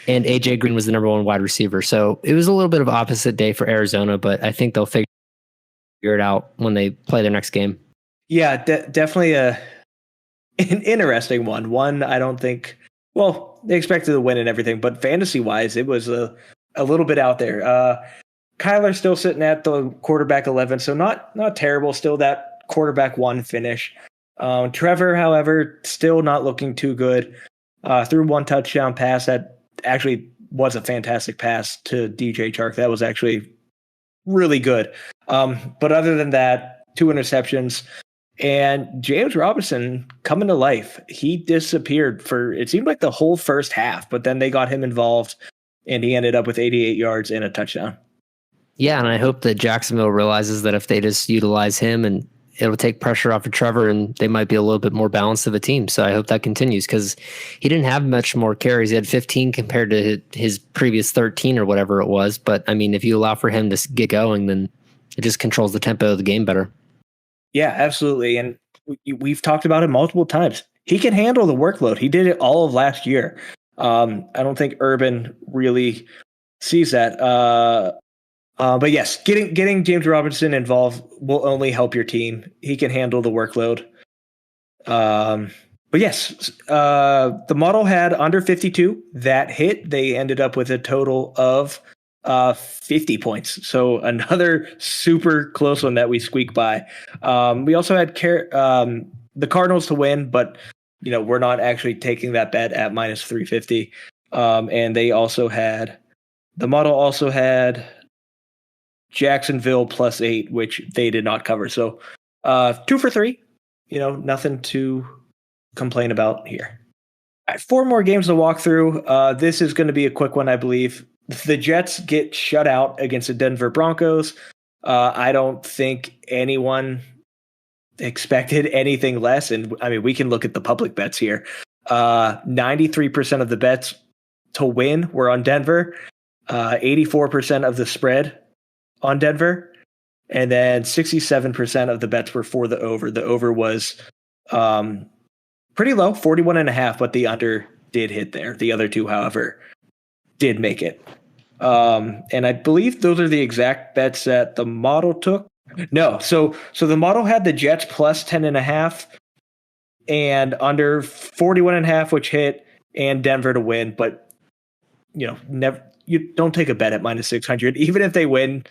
[SPEAKER 3] AJ Green was the number 1 wide receiver. So it was a little bit of opposite day for Arizona, but I think they'll figure it out when they play their next game.
[SPEAKER 2] Yeah, definitely an interesting one. One I don't think, well, they expected to win and everything, but fantasy-wise, it was a little bit out there. Kyler still sitting at the quarterback 11, so not terrible. Still that quarterback 1 finish. Trevor, however, still not looking too good. Threw 1 touchdown pass that actually was a fantastic pass to DJ Chark. That was actually really good. But other than that, 2 interceptions. And James Robinson coming to life. He disappeared for, it seemed like, the whole first half, but then they got him involved, and he ended up with 88 yards and a touchdown.
[SPEAKER 3] Yeah, and I hope that Jacksonville realizes that if they just utilize him, and it'll take pressure off of Trevor, and they might be a little bit more balanced of a team. So I hope that continues, because he didn't have much more carries. He had 15 compared to his previous 13 or whatever it was. But, I mean, if you allow for him to get going, then it just controls the tempo of the game better.
[SPEAKER 2] Yeah, absolutely. And we've talked about it multiple times. He can handle the workload. He did it all of last year. I don't think Urban really sees that. But yes, getting James Robinson involved will only help your team. He can handle the workload. But yes, the model had under 52. That hit. They ended up with a total of 50 points. So another super close one that we squeaked by. We also had the Cardinals to win, but we're not actually taking that bet at -350. And the model also had Jacksonville +8, which they did not cover. So 2 for 3, nothing to complain about here. All right, 4 more games to walk through. This is going to be a quick one, I believe. The Jets get shut out against the Denver Broncos. I don't think anyone expected anything less. And I mean, we can look at the public bets here. 93% of the bets to win were on Denver. 84% of the spread on Denver. And then 67% of the bets were for the over. The over was pretty low, 41.5, but the under did hit there. The other 2, however, did make it. And I believe those are the exact bets that the model took. No, so the model had the Jets +10.5 and under 41.5, which hit, and Denver to win. But never, you don't take a bet at -600, even if they win.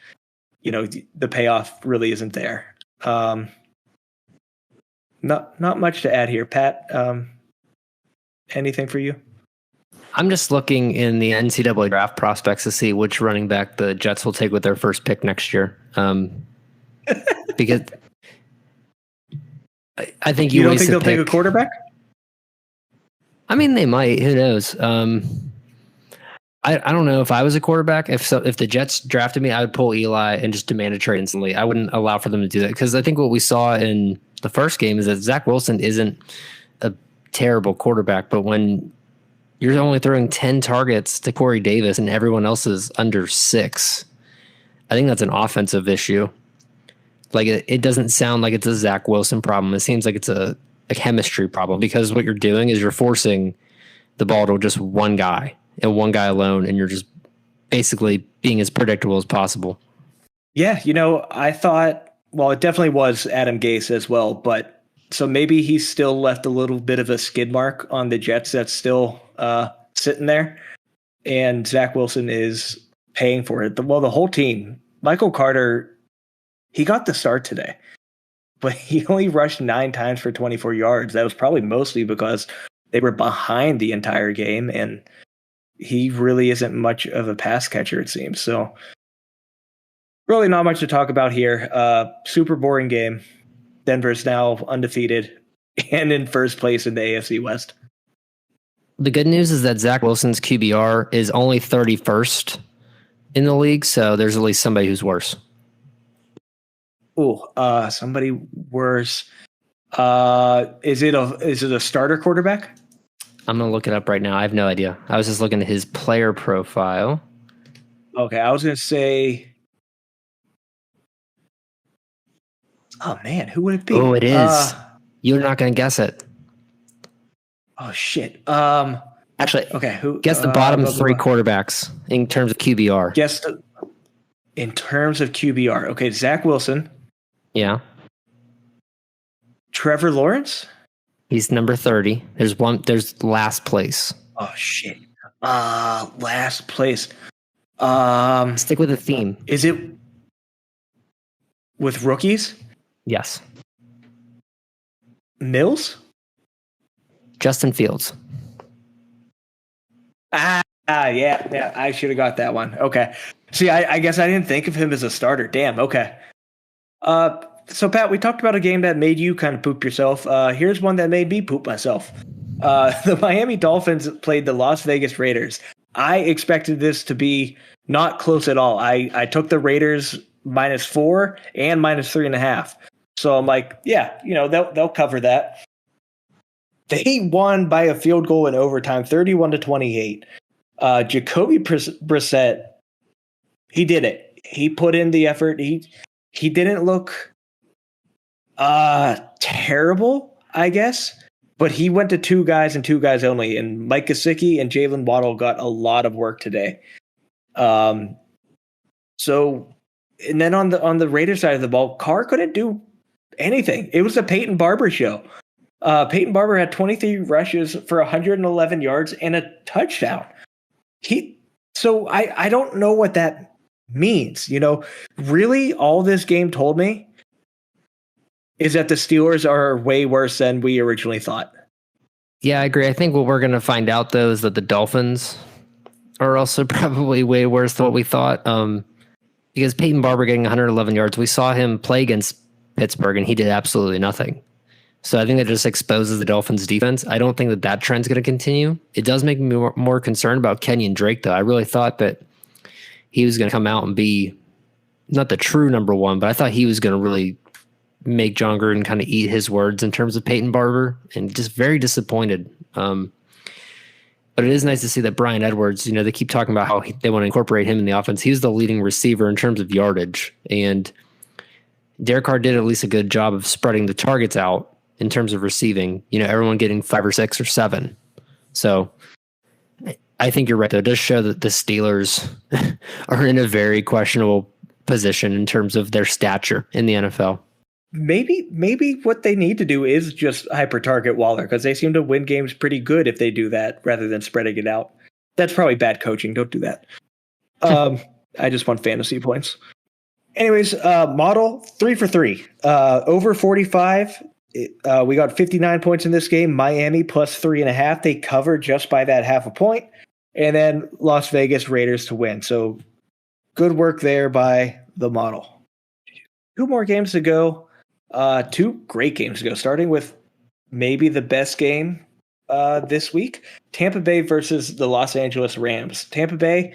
[SPEAKER 2] The payoff really isn't there. Not much to add here, Pat. Anything for you?
[SPEAKER 3] I'm just looking in the NCAA draft prospects to see which running back the Jets will take with their first pick next year. Because I think
[SPEAKER 2] You don't think
[SPEAKER 3] wasted
[SPEAKER 2] they'll take a quarterback?
[SPEAKER 3] I mean, they might. Who knows? I don't know if I was a quarterback. If the Jets drafted me, I would pull Eli and just demand a trade instantly. I wouldn't allow for them to do that because I think what we saw in the first game is that Zach Wilson isn't a terrible quarterback, but when you're only throwing 10 targets to Corey Davis and everyone else is under 6, I think that's an offensive issue. Like it doesn't sound like it's a Zach Wilson problem. It seems like it's a chemistry problem because what you're doing is you're forcing the ball to just one guy and one guy alone, and you're just basically being as predictable as possible.
[SPEAKER 2] Yeah, I thought, well, it definitely was Adam Gase as well, but so maybe he's still left a little bit of a skid mark on the Jets that's still sitting there, and Zach Wilson is paying for it. Well, the whole team, Michael Carter, he got the start today, but he only rushed 9 times for 24 yards. That was probably mostly because they were behind the entire game, and he really isn't much of a pass catcher, it seems. So really not much to talk about here. Super boring game. Denver's now undefeated and in first place in the AFC West.
[SPEAKER 3] The good news is that Zach Wilson's QBR is only 31st in the league, so there's at least somebody who's worse.
[SPEAKER 2] Somebody worse. Is it a starter quarterback?
[SPEAKER 3] I'm going to look it up right now. I have no idea. I was just looking at his player profile.
[SPEAKER 2] Okay, I was going to say... Oh, man, who would it be?
[SPEAKER 3] Oh, it is. You're not going to guess it.
[SPEAKER 2] Oh, shit.
[SPEAKER 3] Actually,
[SPEAKER 2] okay.
[SPEAKER 3] Guess the bottom 3 quarterbacks in terms of QBR.
[SPEAKER 2] In terms of QBR. Okay, Zach Wilson.
[SPEAKER 3] Yeah.
[SPEAKER 2] Trevor Lawrence?
[SPEAKER 3] He's number 30. There's last place.
[SPEAKER 2] Oh, shit. Last place.
[SPEAKER 3] Stick with the theme.
[SPEAKER 2] Is it with rookies?
[SPEAKER 3] Yes.
[SPEAKER 2] Mills?
[SPEAKER 3] Justin Fields.
[SPEAKER 2] Yeah. I should have got that one. Okay. See, I guess I didn't think of him as a starter. Damn. Okay. So Pat, we talked about a game that made you kind of poop yourself. Here's one that made me poop myself. The Miami Dolphins played the Las Vegas Raiders. I expected this to be not close at all. I took the Raiders -4 and -3.5. So I'm like, yeah, they'll cover that. They won by a field goal in overtime, 31-28. Jacoby Brissett, he did it. He put in the effort. He didn't look terrible, I guess, but he went to 2 guys and 2 guys only, and Mike Gesicki and Jalen Waddle got a lot of work today. So, and then on the Raiders side of the ball, Carr couldn't do anything. It was a Peyton Barber show. Peyton Barber had 23 rushes for 111 yards and a touchdown. So I don't know what that means. Really all this game told me is that the Steelers are way worse than we originally thought.
[SPEAKER 3] Yeah, I agree. I think what we're going to find out, though, is that the Dolphins are also probably way worse than what we thought. Because Peyton Barber getting 111 yards, we saw him play against Pittsburgh, and he did absolutely nothing. So I think that just exposes the Dolphins' defense. I don't think that trend's going to continue. It does make me more concerned about Kenyon Drake, though. I really thought that he was going to come out and be not the true number 1, but I thought he was going to really make John Gruden kind of eat his words in terms of Peyton Barber, and just very disappointed. But it is nice to see that Bryan Edwards, they keep talking about how they want to incorporate him in the offense. He's the leading receiver in terms of yardage, and Derek Carr did at least a good job of spreading the targets out in terms of receiving, everyone getting 5 or 6 or 7. So I think you're right, though. It does show that the Steelers are in a very questionable position in terms of their stature in the NFL.
[SPEAKER 2] Maybe what they need to do is just hyper target Waller, because they seem to win games pretty good if they do that rather than spreading it out. That's probably bad coaching. Don't do that. I just want fantasy points. Anyways, model 3 for 3, over 45. We got 59 points in this game. Miami plus 3.5. They covered just by that half a point. and then Las Vegas Raiders to win. So good work there by the model. 2 more games to go. 2 great games to go, starting with maybe the best game this week. Tampa Bay versus the Los Angeles Rams. Tampa Bay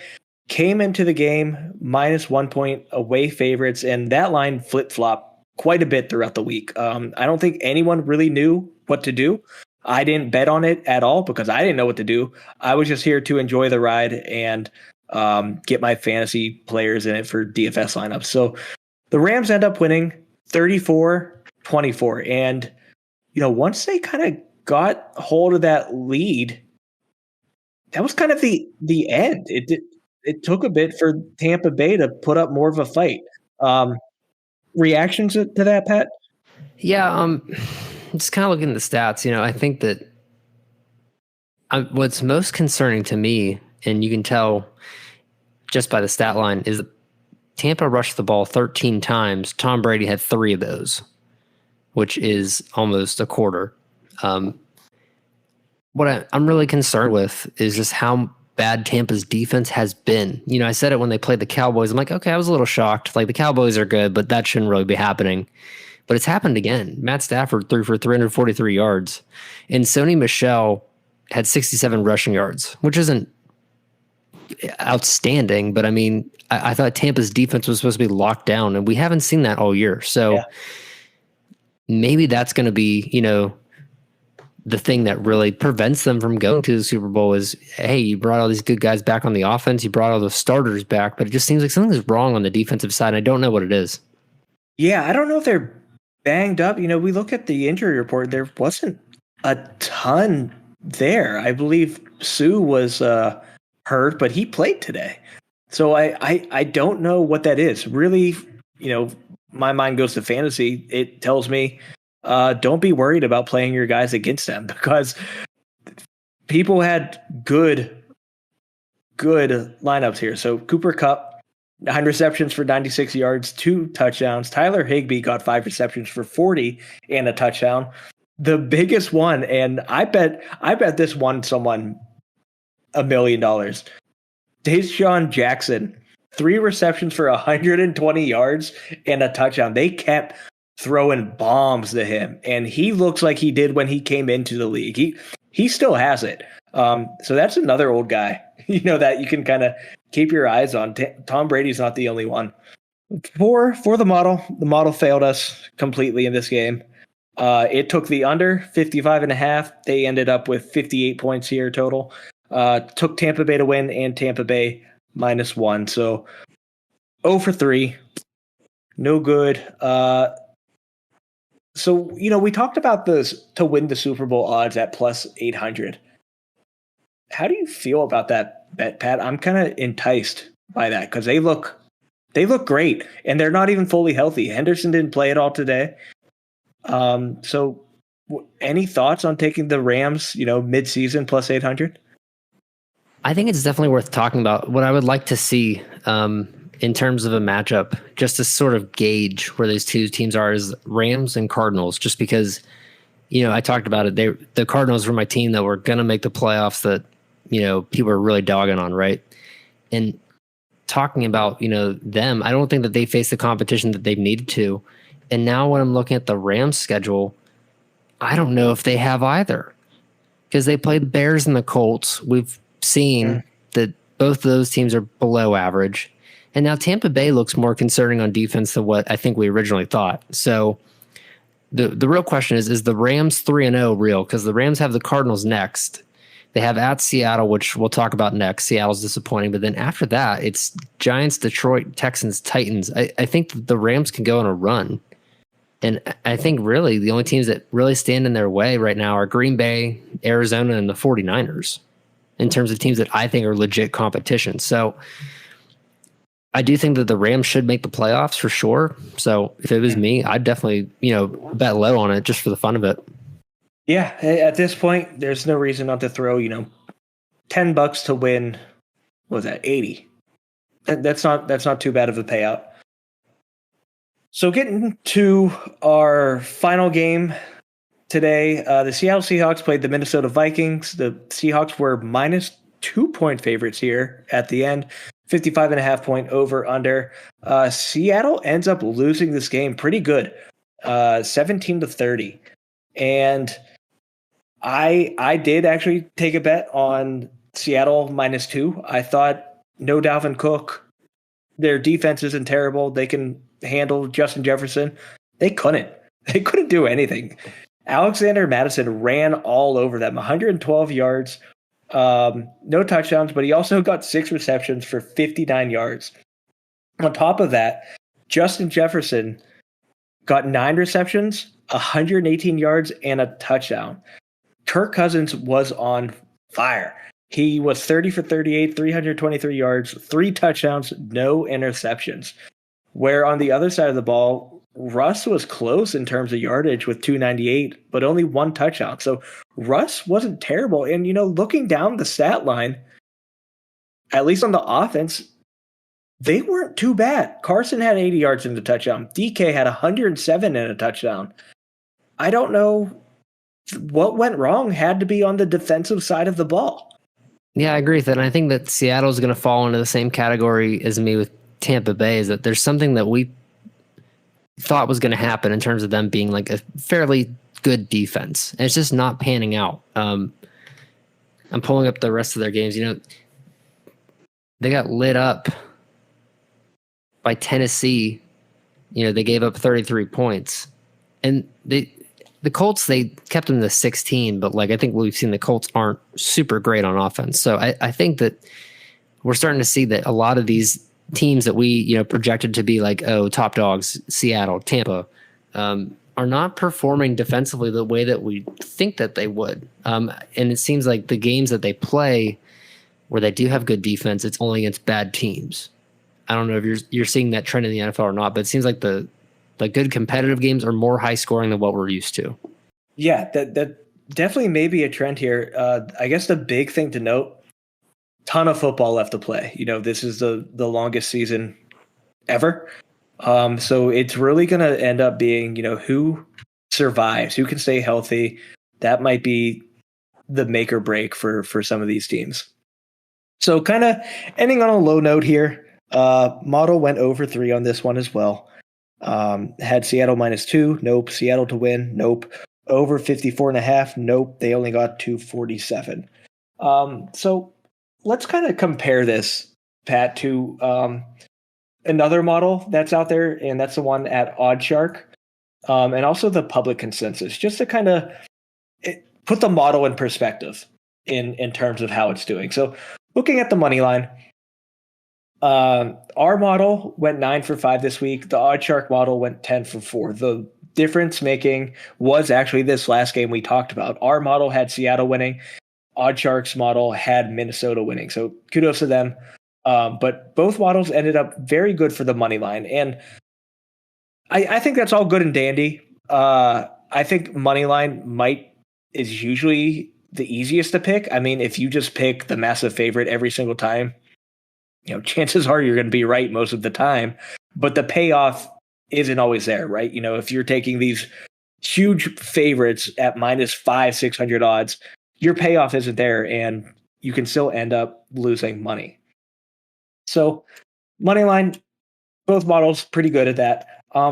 [SPEAKER 2] came into the game -1 point away favorites, and that line flip-flopped quite a bit throughout the week. I don't think anyone really knew what to do. I didn't bet on it at all because I didn't know what to do. I was just here to enjoy the ride and get my fantasy players in it for DFS lineups. So the Rams end up winning 34-24. And, once they kind of got hold of that lead, that was kind of the end. It took a bit for Tampa Bay to put up more of a fight. Reactions to that, Pat?
[SPEAKER 3] Yeah, just kind of looking at the stats, I think that what's most concerning to me, and you can tell just by the stat line, is that Tampa rushed the ball 13 times. Tom Brady had 3 of those, which is almost a quarter. What I'm really concerned with is just how bad Tampa's defense has been. I said it when they played the Cowboys. I'm like, okay, I was a little shocked. Like, the Cowboys are good, but that shouldn't really be happening. But it's happened again. Matt Stafford threw for 343 yards. And Sony Michel had 67 rushing yards, which isn't outstanding. But, I thought Tampa's defense was supposed to be locked down, and we haven't seen that all year. So maybe that's going to be, the thing that really prevents them from going to the Super Bowl is, hey, you brought all these good guys back on the offense. You brought all those starters back, but it just seems like something's wrong on the defensive side. And I don't know what it is.
[SPEAKER 2] Yeah, I don't know if they're banged up. We look at the injury report. There wasn't a ton there. I believe Sue was hurt, but he played today. So I don't know what that is. Really, my mind goes to fantasy. It tells me don't be worried about playing your guys against them because people had good lineups here. So Cooper Kupp, 9 receptions for 96 yards, 2 touchdowns. Tyler Higbee got 5 receptions for 40 and a touchdown. The biggest one, and I bet this won someone $1 million. Deshaun Jackson, 3 receptions for 120 yards and a touchdown. They kept throwing bombs to him, and he looks like he did when he came into the league. He still has it. So that's another old guy, that you can kind of keep your eyes on. Tom Brady's not the only one. For the model failed us completely in this game. It took the under 55.5. They ended up with 58 points here total. Took Tampa Bay to win and Tampa Bay -1. So 0 for 3. No good. So, we talked about this to win the Super Bowl odds at +800. How do you feel about that bet, Pat? I'm kind of enticed by that because they look great and they're not even fully healthy. Henderson didn't play at all today. So any thoughts on taking the Rams, mid-season +800?
[SPEAKER 3] I think it's definitely worth talking about. What I would like to see in terms of a matchup, just to sort of gauge where those two teams are, is Rams and Cardinals, just because, I talked about it. The Cardinals were my team that were going to make the playoffs that, people are really dogging on, right? And talking about, them, I don't think that they faced the competition that they've needed to. And now when I'm looking at the Rams schedule, I don't know if they have either, because they played the Bears and the Colts. We've seen that both of those teams are below average. And now Tampa Bay looks more concerning on defense than what I think we originally thought. So the real question is the Rams 3-0 real? Because the Rams have the Cardinals next. They have at Seattle, which we'll talk about next. Seattle's disappointing. But then after that, it's Giants, Detroit, Texans, Titans. I think that the Rams can go on a run. And I think really the only teams that really stand in their way right now are Green Bay, Arizona, and the 49ers in terms of teams that I think are legit competition. So I do think that the Rams should make the playoffs for sure. So if it was me, I'd definitely, bet low on it just for the fun of it.
[SPEAKER 2] Yeah, at this point, there's no reason not to throw, $10 to win. What was that? 80. That's not too bad of a payout. So getting to our final game today, the Seattle Seahawks played the Minnesota Vikings. The Seahawks were 2-point favorites here at the end. 55.5-point over under. Seattle ends up losing this game pretty good, 17-30. And I did actually take a bet on Seattle -2. I thought no Dalvin Cook. Their defense isn't terrible. They can handle Justin Jefferson. They couldn't. They couldn't do anything. Alexander Madison ran all over them, 112 yards, no touchdowns, but he also got 6 receptions for 59 yards. On top of that, Justin Jefferson got 9 receptions, 118 yards, and a touchdown. Kirk Cousins was on fire. He was 30 for 38, 323 yards, 3 touchdowns, no interceptions. Where on the other side of the ball, Russ was close in terms of yardage with 298, but only 1 touchdown. So Russ wasn't terrible. And, looking down the stat line, at least on the offense, they weren't too bad. Carson had 80 yards in the touchdown. DK had 107 in a touchdown. I don't know what went wrong. Had to be on the defensive side of the ball.
[SPEAKER 3] Yeah, I agree with that. And I think that Seattle's going to fall into the same category as me with Tampa Bay, is that there's something that we thought was going to happen in terms of them being like a fairly good defense. And it's just not panning out. I'm pulling up the rest of their games. They got lit up by Tennessee. They gave up 33 points. And the Colts, they kept them to 16, but I think we've seen the Colts aren't super great on offense. So I think that we're starting to see that a lot of these teams that we projected to be top dogs, Seattle, Tampa, are not performing defensively the way that we think that they would. And it seems like the games that they play where they do have good defense, it's only against bad teams. I don't know if you're seeing that trend in the NFL or not, but it seems like the good competitive games are more high scoring than what we're used to.
[SPEAKER 2] Yeah, that definitely may be a trend here. I guess the big thing to note, ton of football left to play. This is the longest season ever. So it's really going to end up being, who survives, who can stay healthy. That might be the make or break for some of these teams. So kind of ending on a low note here. Model went over 3 on this one as well. Had Seattle -2. Nope. Seattle to win. Nope. Over 54.5. Nope. They only got 247. So let's kind of compare this, Pat, to another model that's out there, and that's the one at OddShark, and also the public consensus, just to kind of put the model in perspective in terms of how it's doing. So looking at the money line, our model went 9 for 5 this week. The OddShark model went 10 for 4. The difference making was actually this last game we talked about. Our model had Seattle winning. OddShark's model had Minnesota winning. So kudos to them. But both models ended up very good for the money line. And I think that's all good and dandy. I think money line is usually the easiest to pick. I mean, if you just pick the massive favorite every single time, chances are you're going to be right most of the time, but the payoff isn't always there, right? If you're taking these huge favorites at -500, 600 odds, your payoff isn't there and you can still end up losing money. So money line, both models pretty good at that.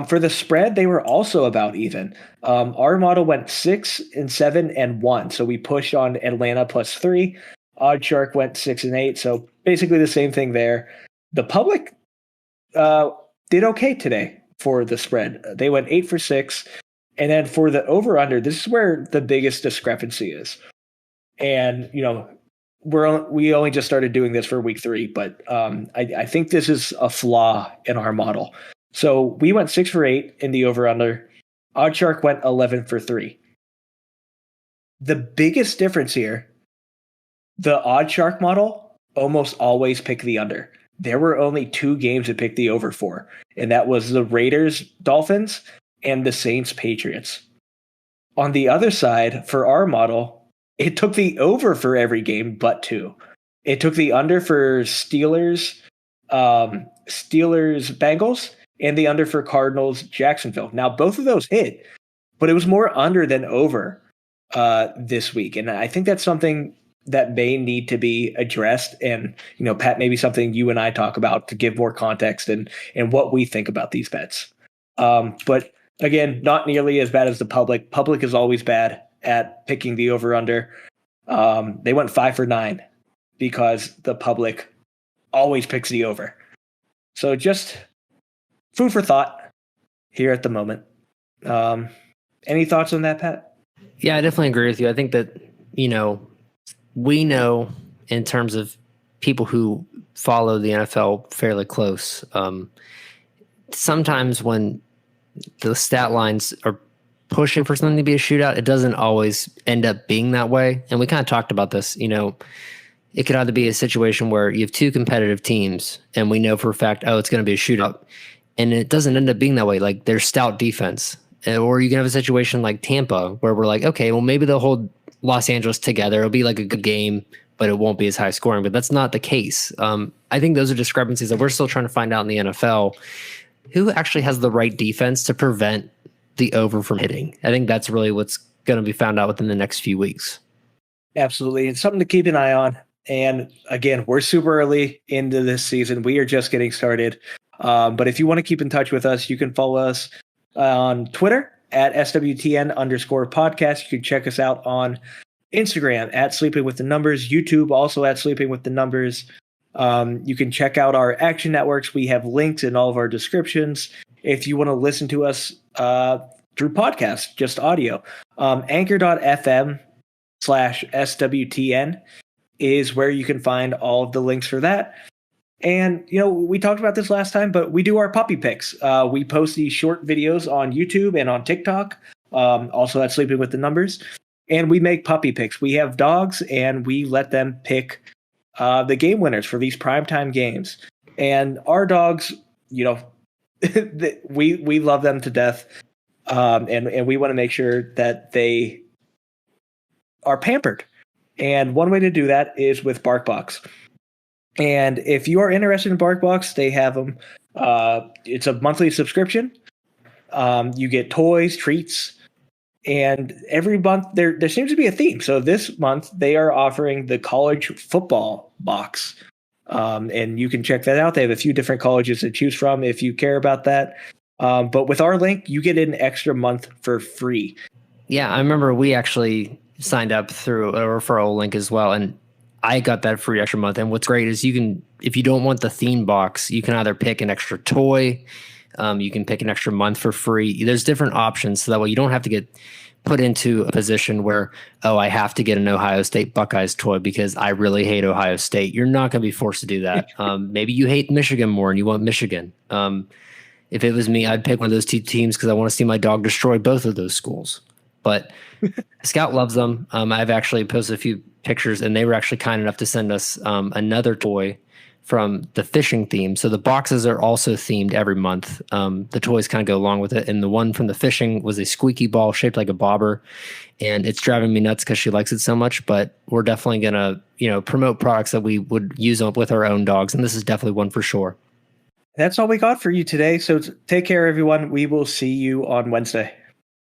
[SPEAKER 2] For the spread, they were also about even. Our model went 6 and 7 and 1. So we pushed on Atlanta +3. OddShark went 6 and 8. So basically the same thing there. The public did okay today for the spread. They went 8 for 6. And then for the over-under, this is where the biggest discrepancy is. And, we only just started doing this for week 3, but I think this is a flaw in our model. So we went 6 for 8 in the over-under. OddShark went 11 for 3. The biggest difference here, the OddShark model almost always picked the under. There were only 2 games that picked the over for, and that was the Raiders-Dolphins and the Saints-Patriots. On the other side, for our model, it took the over for every game but 2. It took the under for Bengals, and the under for Cardinals Jacksonville. Now, both of those hit, but it was more under than over this week. And I think that's something that may need to be addressed. And, Pat, maybe something you and I talk about to give more context and what we think about these bets. But again, not nearly as bad as the public. Public is always bad at picking the over-under. They went 5 for 9 because the public always picks the over. So just food for thought here at the moment. Any thoughts on that, Pat?
[SPEAKER 3] Yeah, I definitely agree with you. I think that, we know in terms of people who follow the NFL fairly close, sometimes when the stat lines are pushing for something to be a shootout, it doesn't always end up being that way. And we kind of talked about this, it could either be a situation where you have two competitive teams and we know for a fact, it's going to be a shootout. And it doesn't end up being that way. Like there's stout defense. Or you can have a situation like Tampa where we're like, okay, well, maybe they'll hold Los Angeles together. It'll be like a good game, but it won't be as high scoring. But that's not the case. I think those are discrepancies that we're still trying to find out in the NFL. Who actually has the right defense to prevent the over from hitting? I think that's really what's going to be found out within the next few weeks.
[SPEAKER 2] Absolutely. It's something to keep an eye on. And again, we're super early into this season. We are just getting started. But if you want to keep in touch with us, you can follow us on Twitter at SWTN_podcast. You can check us out on Instagram at Sleeping with the Numbers, YouTube also at Sleeping with the Numbers. You can check out our action networks. We have links in all of our descriptions. If you want to listen to us through podcast, just audio, anchor.fm/SWTN is where you can find all of the links for that. And, we talked about this last time, but we do our puppy picks. We post these short videos on YouTube and on TikTok, also at Sleeping with the Numbers. And we make puppy picks. We have dogs, and we let them pick the game winners for these primetime games. And our dogs, we love them to death. And we want to make sure that they are pampered. And one way to do that is with BarkBox. And if you are interested in BarkBox, they have them. It's a monthly subscription. You get toys, treats, and every month there seems to be a theme. So this month they are offering the college football box, and you can check that out. They have a few different colleges to choose from if you care about that. But with our link, you get an extra month for free.
[SPEAKER 3] Yeah, I remember we actually signed up through a referral link as well, and I got that free extra month. And what's great is you can, if you don't want the theme box, you can either pick an extra toy, you can pick an extra month for free. There's different options, so that way you don't have to get put into a position where, I have to get an Ohio State Buckeyes toy because I really hate Ohio State. You're not going to be forced to do that. Maybe you hate Michigan more and you want Michigan. If it was me, I'd pick one of those two teams because I want to see my dog destroy both of those schools. But Scout loves them. I've actually posted a few pictures, and they were actually kind enough to send us another toy from the fishing theme. So the boxes are also themed every month. The toys kind of go along with it. And the one from the fishing was a squeaky ball shaped like a bobber. And it's driving me nuts because she likes it so much. But we're definitely going to, promote products that we would use with our own dogs. And this is definitely one for sure.
[SPEAKER 2] That's all we got for you today. So take care, everyone. We will see you on Wednesday.